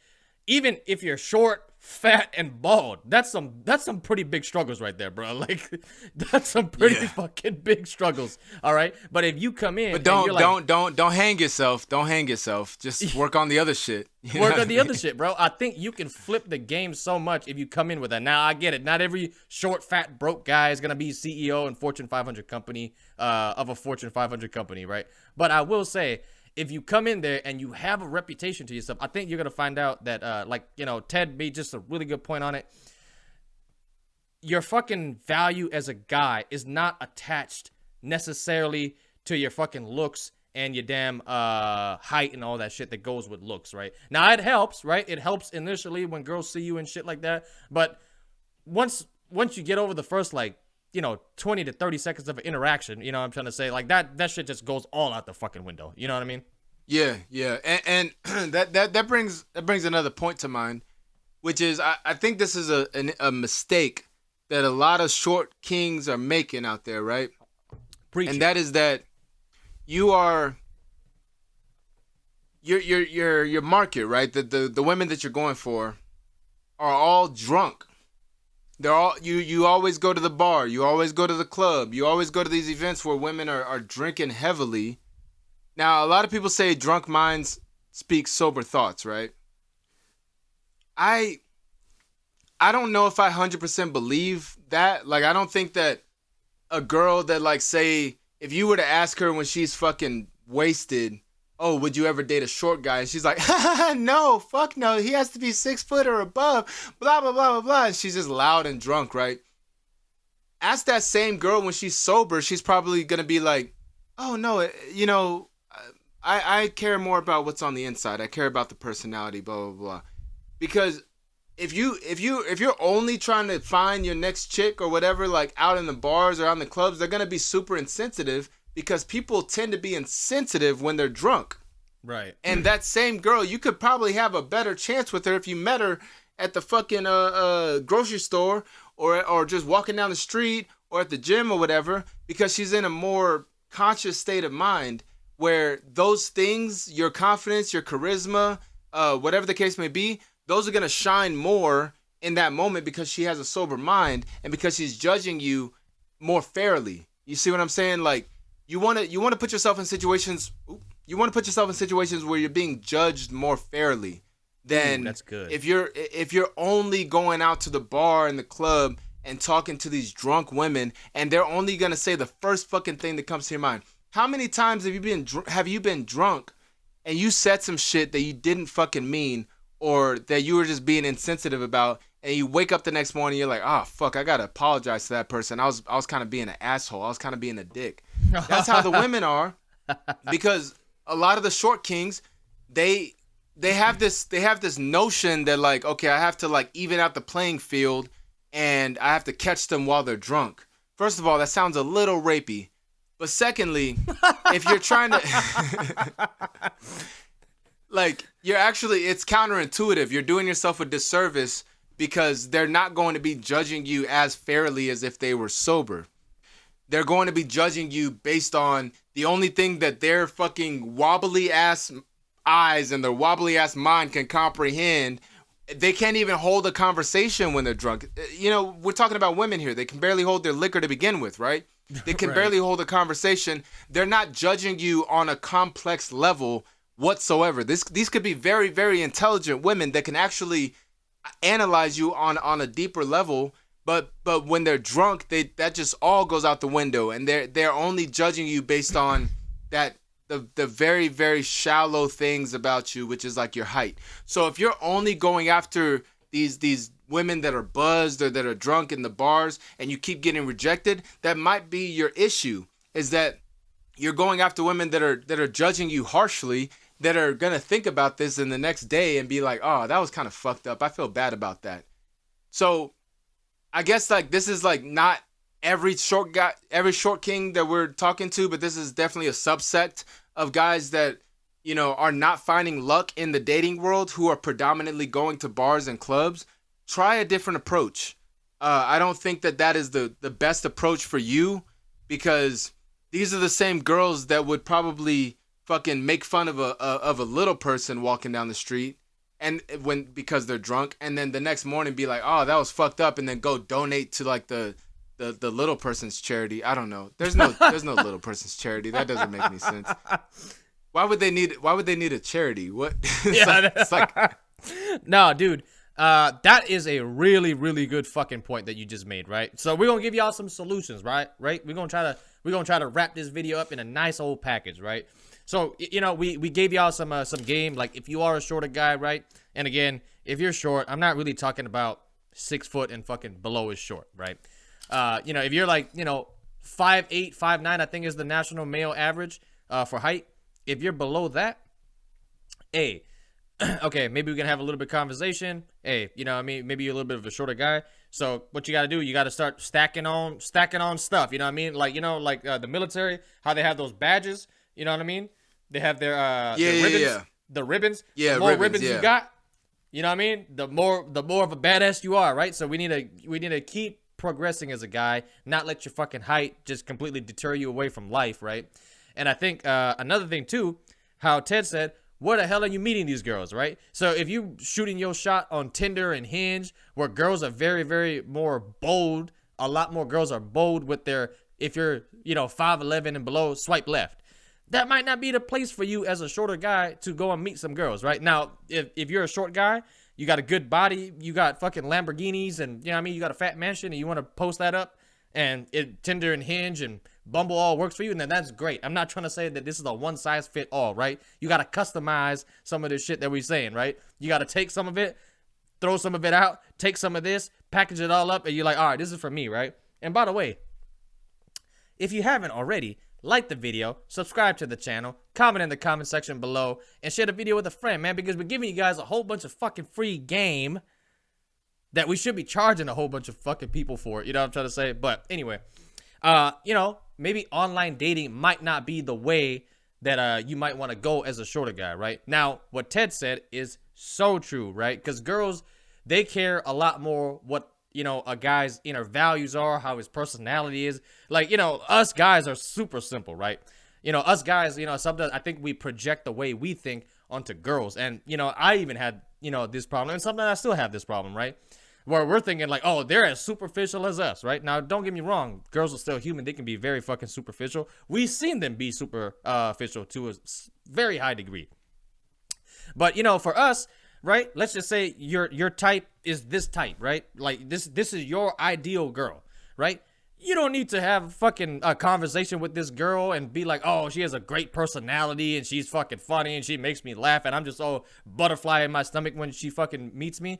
even if you're short, fat, and bald, that's some pretty big struggles right there, bro. Like, that's some pretty fucking big struggles. All right, but if you come in, but don't hang yourself. Don't hang yourself. Just work on the other shit. Work on the other shit, bro. I think you can flip the game so much if you come in with that. Now I get it. Not every short, fat, broke guy is gonna be CEO and Fortune 500 company of a Fortune 500 company, right? But I will say, if you come in there and you have a reputation to yourself, I think you're going to find out that, Ted made just a really good point on it. Your fucking value as a guy is not attached necessarily to your fucking looks and your damn height and all that shit that goes with looks, right? Now, it helps, right? It helps initially when girls see you and shit like that. But once you get over the first, 20 to 30 seconds of an interaction, you know what I'm trying to say? Like, that shit just goes all out the fucking window. You know what I mean? Yeah. And that brings another point to mind, which is I think this is a mistake that a lot of short kings are making out there, right? Preach and it. that is that your market, right? The women that you're going for are all drunk. They're all you always go to the bar, you always go to the club, you always go to these events where women are drinking heavily. Now, a lot of people say drunk minds speak sober thoughts, right? I don't know if I 100% believe that. Like, I don't think that a girl that, like, say, if you were to ask her when she's fucking wasted, oh, would you ever date a short guy? And she's like, no, fuck no. He has to be 6 foot or above, blah, blah, blah, blah, blah. And she's just loud and drunk, right? Ask that same girl when she's sober, she's probably going to be like, oh, no, I care more about what's on the inside. I care about the personality, blah blah blah. Because if you're only trying to find your next chick or whatever, like out in the bars or out in the clubs, they're gonna be super insensitive because people tend to be insensitive when they're drunk. Right. And that same girl, you could probably have a better chance with her if you met her at the fucking grocery store or just walking down the street or at the gym or whatever, because she's in a more conscious state of mind where those things, your confidence, your charisma, whatever the case may be, those are going to shine more in that moment because she has a sober mind and because she's judging you more fairly. You see what I'm saying? Like, you want to put yourself in situations where you're being judged more fairly than that's good. If you're only going out to the bar and the club and talking to these drunk women and they're only going to say the first fucking thing that comes to your mind. How many times have you been drunk and you said some shit that you didn't fucking mean or that you were just being insensitive about, and you wake up the next morning, you're like, oh fuck, I gotta apologize to that person. I was kind of being an asshole. I was kind of being a dick. That's how the women are, because a lot of the short kings, they have this notion that like, okay, I have to like even out the playing field, and I have to catch them while they're drunk. First of all, that sounds a little rapey. But secondly, if you're trying to like, it's counterintuitive. You're doing yourself a disservice because they're not going to be judging you as fairly as if they were sober. They're going to be judging you based on the only thing that their fucking wobbly ass eyes and their wobbly ass mind can comprehend. They can't even hold a conversation when they're drunk. You know, we're talking about women here. They can barely hold their liquor to begin with, right? They can barely hold a conversation. They're not judging you on a complex level whatsoever. These could be very, very intelligent women that can actually analyze you on a deeper level. But when they're drunk, that just all goes out the window, and they're only judging you based on that the very, very shallow things about you, which is like your height. So if you're only going after these women that are buzzed or that are drunk in the bars and you keep getting rejected, that might be your issue, is that you're going after women that are judging you harshly, that are going to think about this in the next day and be like, oh, that was kind of fucked up. I feel bad about that. So I guess like this is like not every short king that we're talking to, but this is definitely a subset of guys that, you know, are not finding luck in the dating world, who are predominantly going to bars and clubs. Try a different approach. I don't think that is the best approach for you, because these are the same girls that would probably fucking make fun of a little person walking down the street and because they're drunk, and then the next morning be like, oh, that was fucked up, and then go donate to like the little person's charity. I don't know. There's no little person's charity. That doesn't make any sense. Why would they need a charity? What? It's like no, dude. That is a really, really good fucking point that you just made, right? So we're gonna give y'all some solutions, right? We're gonna try to wrap this video up in a nice old package, right? So, you know, we gave y'all some game, like if you are a shorter guy, right? And again, if you're short, I'm not really talking about 6 foot and fucking below is short, right? You know, if you're like, you know, 5'8", 5'9", I think is the national male average for height. If you're below that, hey, okay, maybe we can have a little bit of conversation. Hey, you know what I mean? Maybe you're a little bit of a shorter guy. So what you got to do, you got to start stacking on stuff. You know what I mean? Like, you know, like the military, how they have those badges. You know what I mean? They have their ribbons. Yeah. The ribbons. Yeah, the more ribbons, you got, you know what I mean? The more of a badass you are, right? So we need to keep progressing as a guy, not let your fucking height just completely deter you away from life, right? And I think another thing too, how Ted said, where the hell are you meeting these girls, right? So if you shooting your shot on Tinder and Hinge, where girls are very, very more bold, a lot more girls are bold with their, if you're, you know, 5'11" and below, swipe left. That might not be the place for you as a shorter guy to go and meet some girls, right? Now, if you're a short guy, you got a good body, you got fucking Lamborghinis, and you know what I mean, you got a fat mansion, and you want to post that up, and Tinder and Hinge and Bumble all works for you, and then that's great. I'm not trying to say that this is a one size fit all, right? You got to customize some of this shit that we're saying, right? You got to take some of it, throw some of it out, take some of this, package it all up, and you're like, all right, this is for me, right? And by the way, if you haven't already, like the video, subscribe to the channel, comment in the comment section below, and share the video with a friend, man, because we're giving you guys a whole bunch of fucking free game that we should be charging a whole bunch of fucking people for. You know what I'm trying to say? But anyway, you know, maybe online dating might not be the way that you might want to go as a shorter guy, right? Now, what Ted said is so true, right? Because girls, they care a lot more what, you know, a guy's inner values are, how his personality is. Like, you know, us guys are super simple, right? You know, us guys, you know, sometimes I think we project the way we think onto girls. And, you know, I even had, you know, this problem, and sometimes I still have this problem, right? Where we're thinking like, oh, they're as superficial as us, right? Now, don't get me wrong. Girls are still human. They can be very fucking superficial. We've seen them be superficial to a very high degree. But, you know, for us, right, let's just say your type is this type, right? Like, this is your ideal girl, right? You don't need to have fucking a conversation with this girl and be like, oh, she has a great personality and she's fucking funny and she makes me laugh and I'm just so butterfly in my stomach when she fucking meets me.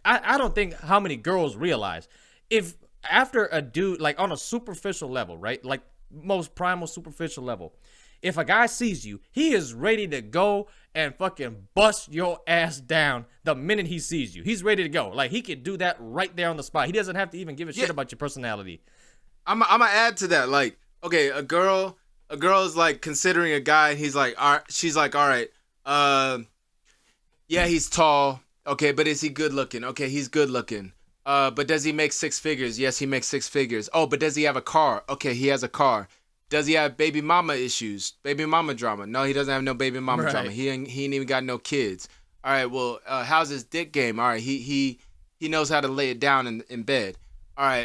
I don't think how many girls realize if after a dude, like on a superficial level, right? Like most primal superficial level, if a guy sees you, he is ready to go and fucking bust your ass down the minute he sees you. He's ready to go. Like he could do that right there on the spot. He doesn't have to even give a shit about your personality. I'm gonna add to that. Like, okay, a girl is like considering a guy. And he's like, all right. She's like, all right. Yeah, he's tall. Okay, but is he good looking? Okay, he's good looking. But does he make six figures? Yes, he makes six figures. Oh, but does he have a car? Okay, he has a car. Does he have baby mama issues? Baby mama drama? No, he doesn't have no baby mama drama. He ain't even got no kids. All right, well, how's his dick game? All right, he knows how to lay it down in bed. All right,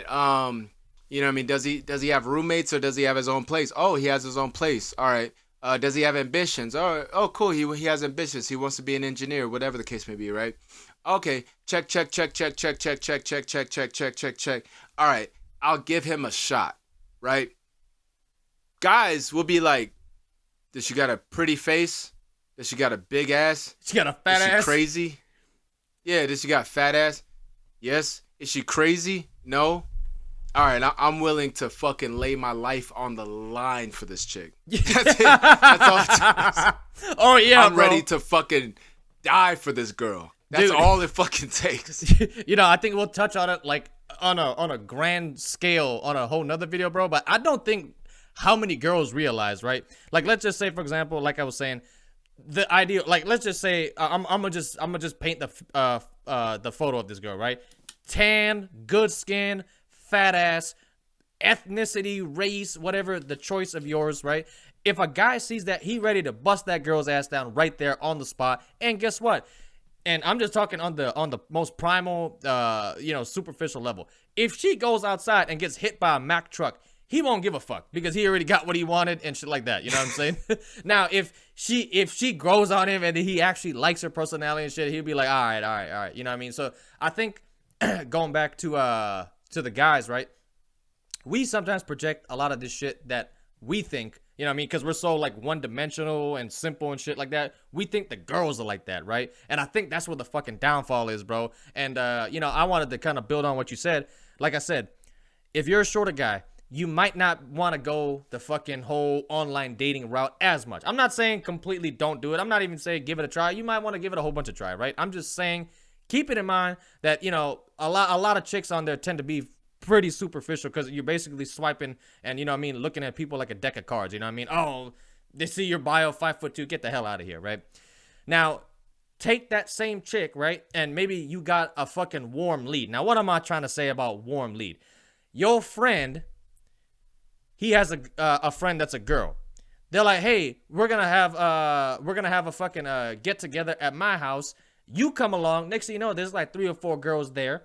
you know what I mean? Does he have roommates or does he have his own place? Oh, he has his own place. All right. Does he have ambitions? Oh, cool. He has ambitions. He wants to be an engineer, whatever the case may be, right? Okay. Check. All right. I'll give him a shot, right? Guys will be like, does she got a pretty face? Does she got a big ass? She got a fat ass? Is she crazy? Yeah, does she got a fat ass? Yes. Is she crazy? No. All right, I'm willing to fucking lay my life on the line for this chick. That's it. That's all it takes. Oh, yeah, I'm ready to fucking die for this girl. That's all it fucking takes. You know, I think we'll touch on it like on a grand scale on a whole nother video, bro. But I don't think how many girls realize, right? Like, let's just say, for example, like I was saying, the ideal, like, let's just say, I'm gonna just paint the photo of this girl, right? Tan, good skin, fat ass, ethnicity, race, whatever the choice of yours, right? If a guy sees that, he ready to bust that girl's ass down right there on the spot. And guess what? And I'm just talking on the most primal, you know, superficial level. If she goes outside and gets hit by a Mack truck, he won't give a fuck because he already got what he wanted and shit like that. You know what I'm saying? Now, if she grows on him and he actually likes her personality and shit, he'll be like, all right. You know what I mean? So I think going back to the guys, right? We sometimes project a lot of this shit that we think, you know what I mean? Because we're so like one-dimensional and simple and shit like that. We think the girls are like that, right? And I think that's where the fucking downfall is, bro. And, you know, I wanted to kind of build on what you said. Like I said, if you're a shorter guy, you might not want to go the fucking whole online dating route as much. I'm not saying completely don't do it. I'm not even saying give it a try. You might want to give it a whole bunch of try, right? I'm just saying keep it in mind that, you know, a lot of chicks on there tend to be pretty superficial because you're basically swiping and, you know what I mean, looking at people like a deck of cards, you know what I mean? Oh, they see your bio, 5'2", get the hell out of here, right? Now, take that same chick, right? And maybe you got a fucking warm lead. Now, what am I trying to say about warm lead? Your friend, he has a friend that's a girl. They're like, hey, we're gonna have a fucking get together at my house. You come along. Next thing you know, there's like 3 or 4 girls there.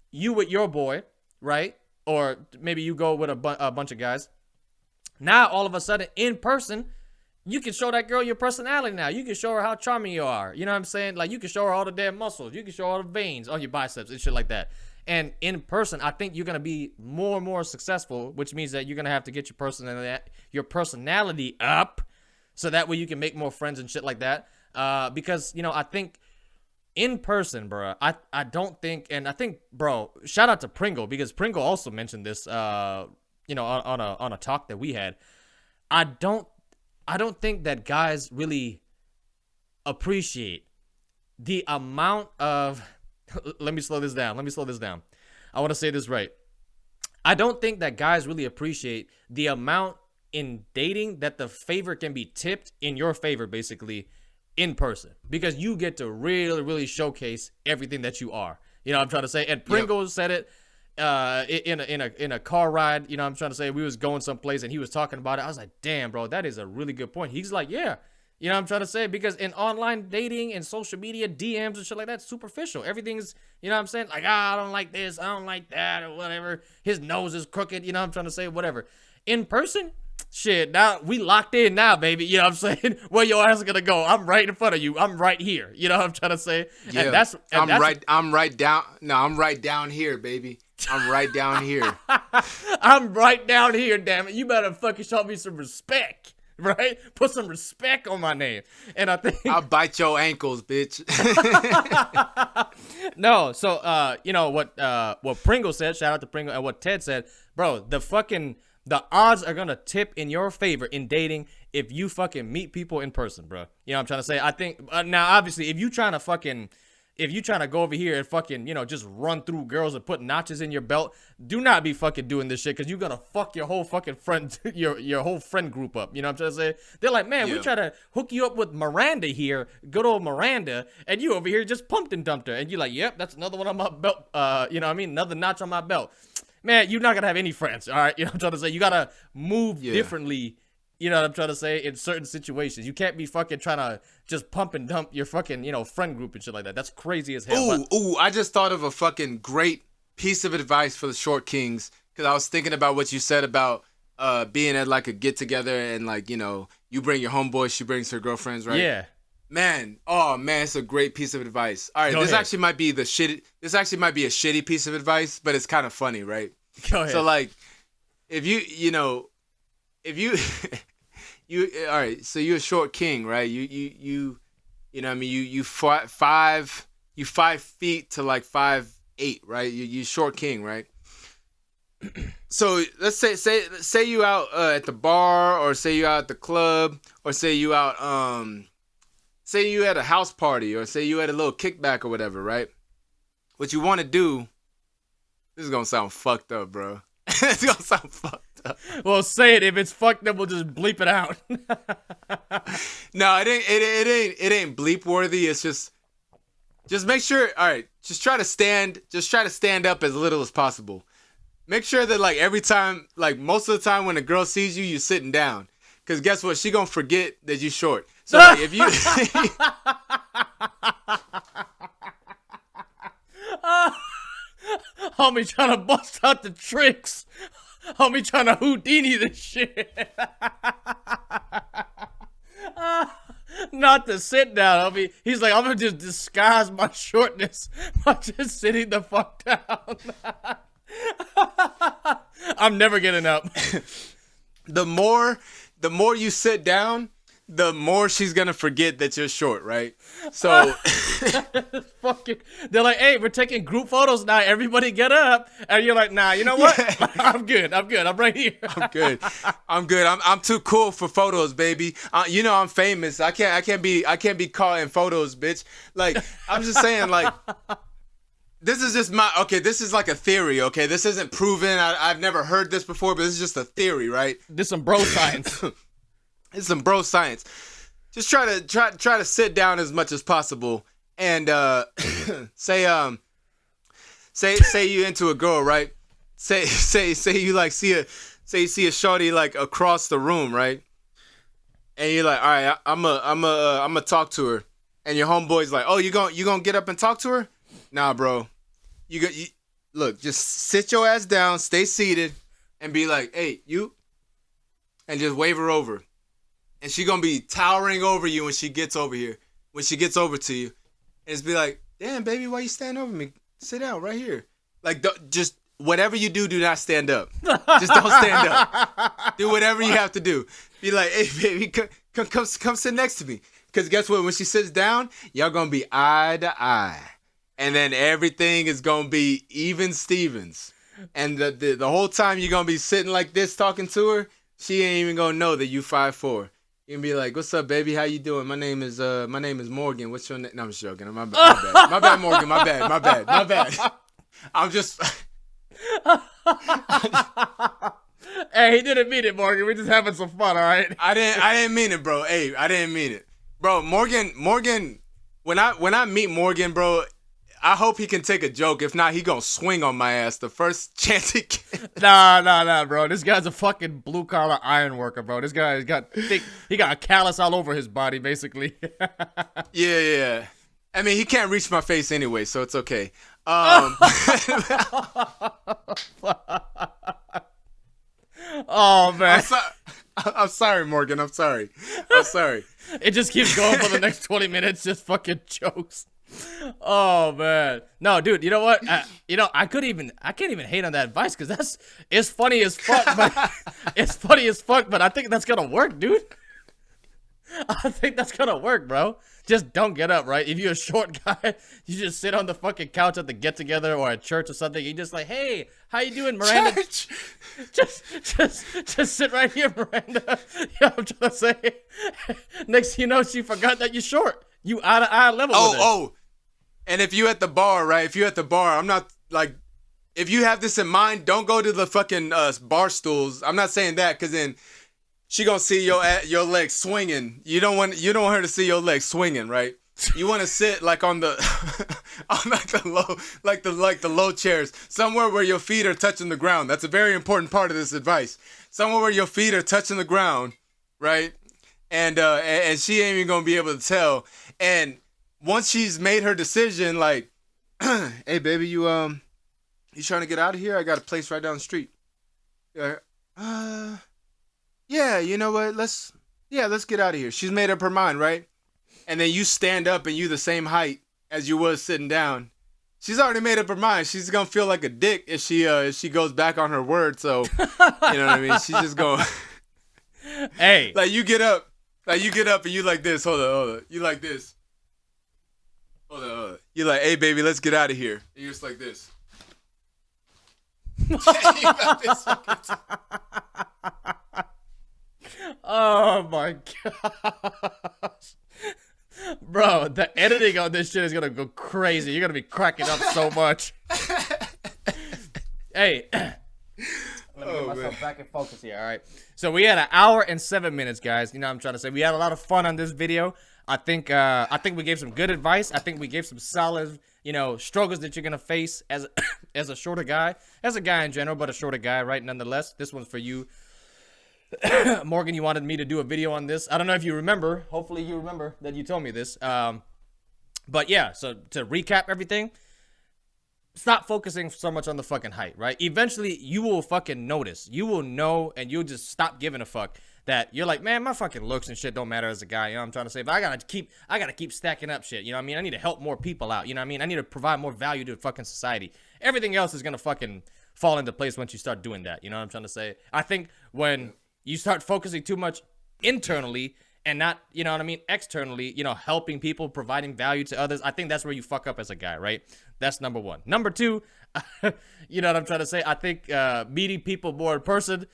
You with your boy, right? Or maybe you go with a bunch of guys. Now, all of a sudden, in person, you can show that girl your personality now. You can show her how charming you are. You know what I'm saying? Like, you can show her all the damn muscles. You can show her all the veins on your biceps and shit like that. And in person, I think you're going to be more and more successful, which means that you're going to have to get your personality up so that way you can make more friends and shit like that. Because, you know, I think in person, bro, I don't think, and I think, bro, shout out to Pringle because Pringle also mentioned this, you know, on a talk that we had. I don't think that guys really appreciate the amount of let me slow this down. I want to say this right. I don't think that guys really appreciate the amount in dating that the favor can be tipped in your favor, basically, in person, because you get to really, really showcase everything that you are. You know what I'm trying to say? And Pringles said it in a car ride. You know what I'm trying to say? We was going someplace and he was talking about it. I was like, damn, bro, that is a really good point. He's like, yeah. You know what I'm trying to say? Because in online dating and social media, DMs and shit like that, superficial. Everything's, you know what I'm saying? Like, I don't like this, I don't like that, or whatever. His nose is crooked, you know what I'm trying to say? Whatever. In person, shit, now we locked in now, baby. You know what I'm saying? Where your ass is gonna go? I'm right in front of you. I'm right here. You know what I'm trying to say? Yeah. I'm right down here, baby. I'm right down here. I'm right down here, damn it. You better fucking show me some respect. Right? Put some respect on my name. And I think I'll bite your ankles, bitch. No, so you know what Pringle said, shout out to Pringle, and what Ted said, bro, the odds are gonna tip in your favor in dating if you fucking meet people in person, bro. You know what I'm trying to say? I think now obviously if you trying to go over here and fucking, you know, just run through girls and put notches in your belt, do not be fucking doing this shit, because you're gonna fuck your whole fucking friend, your whole friend group up. You know what I'm trying to say? They're like, man, we try to hook you up with Miranda here, good old Miranda, and you over here just pumped and dumped her. And you're like, yep, that's another one on my belt. You know what I mean? Another notch on my belt. Man, you're not gonna have any friends, all right? You know what I'm trying to say? You gotta move differently. You know what I'm trying to say? In certain situations, you can't be fucking trying to just pump and dump your fucking, you know, friend group and shit like that. That's crazy as hell. I just thought of a fucking great piece of advice for the short kings, because I was thinking about what you said about being at like a get together and like, you know, you bring your homeboy, she brings her girlfriends, right? Yeah. Man, it's a great piece of advice. All right, Go ahead. actually might be a shitty piece of advice, but it's kind of funny, right? Go ahead. So like, if you all right, so you're a short king, right? You know what I mean, you 5 feet to like 5'8", right? You short king, right? So let's say you out at the bar, or say you out at the club, or say you out say you at a house party, or say you at a little kickback or whatever, right? What you want to do, this is gonna sound fucked up, bro. It's gonna sound fucked up. Well, say it. If it's fucked up, we'll just bleep it out. No, it ain't bleep worthy. It's just make sure. All right, just try to stand up as little as possible. Make sure that like every time, like most of the time when a girl sees you, you're sitting down. Cause guess what? She gonna forget that you short. So like, if you Homie trying to bust out the tricks. Homie trying to Houdini this shit. Not to sit down, homie. He's like, I'm gonna just disguise my shortness by just sitting the fuck down. I'm never getting up. The more you sit down, the more she's gonna forget that you're short, right? So Fucking, they're like, hey, we're taking group photos now. Everybody get up. And you're like, nah, you know what? Yeah. I'm good. I'm right here. I'm good. I'm too cool for photos, baby. You know I'm famous. I can't be caught in photos, bitch. Like, I'm just saying, like, this is just this is like a theory, okay? This isn't proven. I've never heard this before, but this is just a theory, right? This some bro science. It's some bro science. Just try to sit down as much as possible, and say you into a girl, right? Say you like see a shorty like across the room, right? And you're like, all right, I'm a talk to her, and your homeboy's like, oh, you gonna get up and talk to her? Nah, bro. You look, just sit your ass down, stay seated, and be like, hey, you, and just wave her over. And she gonna be towering over you when she gets over here. When she gets over to you. And it's be like, damn, baby, why you stand over me? Sit down right here. Like, just whatever you do not stand up. Just don't stand up. Do whatever you have to do. Be like, hey, baby, come sit next to me. Because guess what? When she sits down, y'all gonna be eye to eye. And then everything is gonna be even Stevens. And the whole time you're gonna be sitting like this talking to her, she ain't even gonna know that you 5'4". You can be like, "What's up, baby? How you doing? My name is Morgan. What's your name?" No, I'm just joking. My bad. My bad, Morgan. My bad. I'm just. Hey, he didn't mean it, Morgan. We're just having some fun, all right? I didn't mean it, bro. Hey, I didn't mean it, bro. Morgan. When I meet Morgan, bro, I hope he can take a joke. If not, he gonna swing on my ass the first chance he can. Nah, bro. This guy's a fucking blue collar iron worker, bro. This guy's got thick. He got a callus all over his body, basically. Yeah. I mean, he can't reach my face anyway, so it's okay. Oh man. I'm sorry, Morgan. I'm sorry. It just keeps going for the next 20 minutes, just fucking jokes. Oh man, no, dude. You know what? I can't even hate on that advice because it's funny as fuck. But it's funny as fuck. But I think that's gonna work, dude. I think that's gonna work, bro. Just don't get up, right? If you're a short guy, you just sit on the fucking couch at the get together or at church or something. You just like, hey, how you doing, Miranda? Church. Just sit right here, Miranda. Yeah, I'm trying to say. Next thing you know, she forgot that you're short. You out of eye level with her. Oh. And if you at the bar, right? If you at the bar, I'm not like. If you have this in mind, don't go to the fucking bar stools. I'm not saying that because then she gonna see your legs swinging. You don't want her to see your legs swinging, right? You want to sit like on the on like the low chairs, somewhere where your feet are touching the ground. That's a very important part of this advice. Somewhere where your feet are touching the ground, right? And she ain't even gonna be able to tell. And once she's made her decision, like, hey baby, you trying to get out of here? I got a place right down the street. Yeah, you know what? Let's get out of here. She's made up her mind, right? And then you stand up and you the same height as you was sitting down. She's already made up her mind. She's gonna feel like a dick if she goes back on her word. So you know what I mean? She's just going. Hey, like you get up and you like this. Hold on. You like this. Hold on. You like, hey baby, let's get out of here. And you're just like this. You got this fucking oh my gosh. Bro, the editing on this shit is gonna go crazy. You're gonna be cracking up so much. Hey, let me get myself back in focus here, all right? So we had 1 hour and 7 minutes, guys. You know what I'm trying to say? We had a lot of fun on this video. I think we gave some good advice. I think we gave some solid, struggles that you're gonna face as a shorter guy, as a guy in general, but a shorter guy, right? Nonetheless, this one's for you. Morgan, you wanted me to do a video on this. I don't know if you remember. Hopefully you remember that you told me this. But yeah, so to recap everything, stop focusing so much on the fucking height, right? Eventually, you will fucking notice. You will know, and you'll just stop giving a fuck that you're like, man, my fucking looks and shit don't matter as a guy. You know what I'm trying to say? But I gotta keep stacking up shit. You know what I mean? I need to help more people out. You know what I mean? I need to provide more value to fucking society. Everything else is gonna fucking fall into place once you start doing that. You know what I'm trying to say? I think when you start focusing too much internally and not, you know what I mean, externally, helping people, providing value to others, I think that's where you fuck up as a guy, right? That's number one. Number two, you know what I'm trying to say? I think meeting people more in person,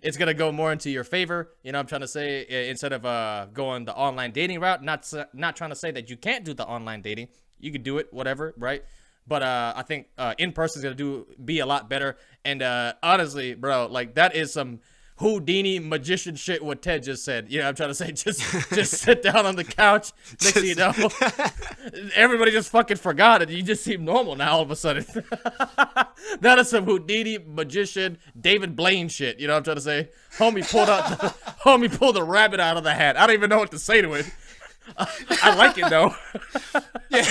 it's going to go more into your favor. You know what I'm trying to say? Instead of going the online dating route, not trying to say that you can't do the online dating. You could do it, whatever, right? But I think in person is going to be a lot better. And honestly, bro, like that is some Houdini magician shit what Ted just said. You know what I'm trying to say? Just sit down on the couch. Next thing you know, everybody just fucking forgot it. You just seem normal now all of a sudden. That is some Houdini magician David Blaine shit. You know what I'm trying to say? Homie pulled the rabbit out of the hat. I don't even know what to say to it. I like it though. Yeah,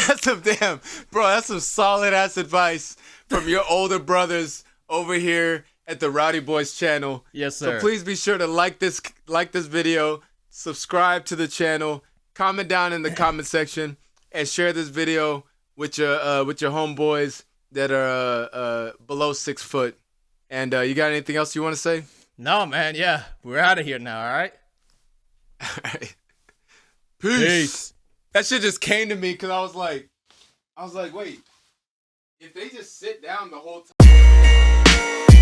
that's some solid ass advice from your older brothers over here at the Rowdy Boys channel. Yes, sir. So please be sure to like this video, subscribe to the channel, comment down in the comment section, and share this video with your homeboys that are below 6 foot. And you got anything else you want to say? No, man. Yeah, we're out of here now. All right. All right. Peace. That shit just came to me because I was like, wait, if they just sit down the whole time.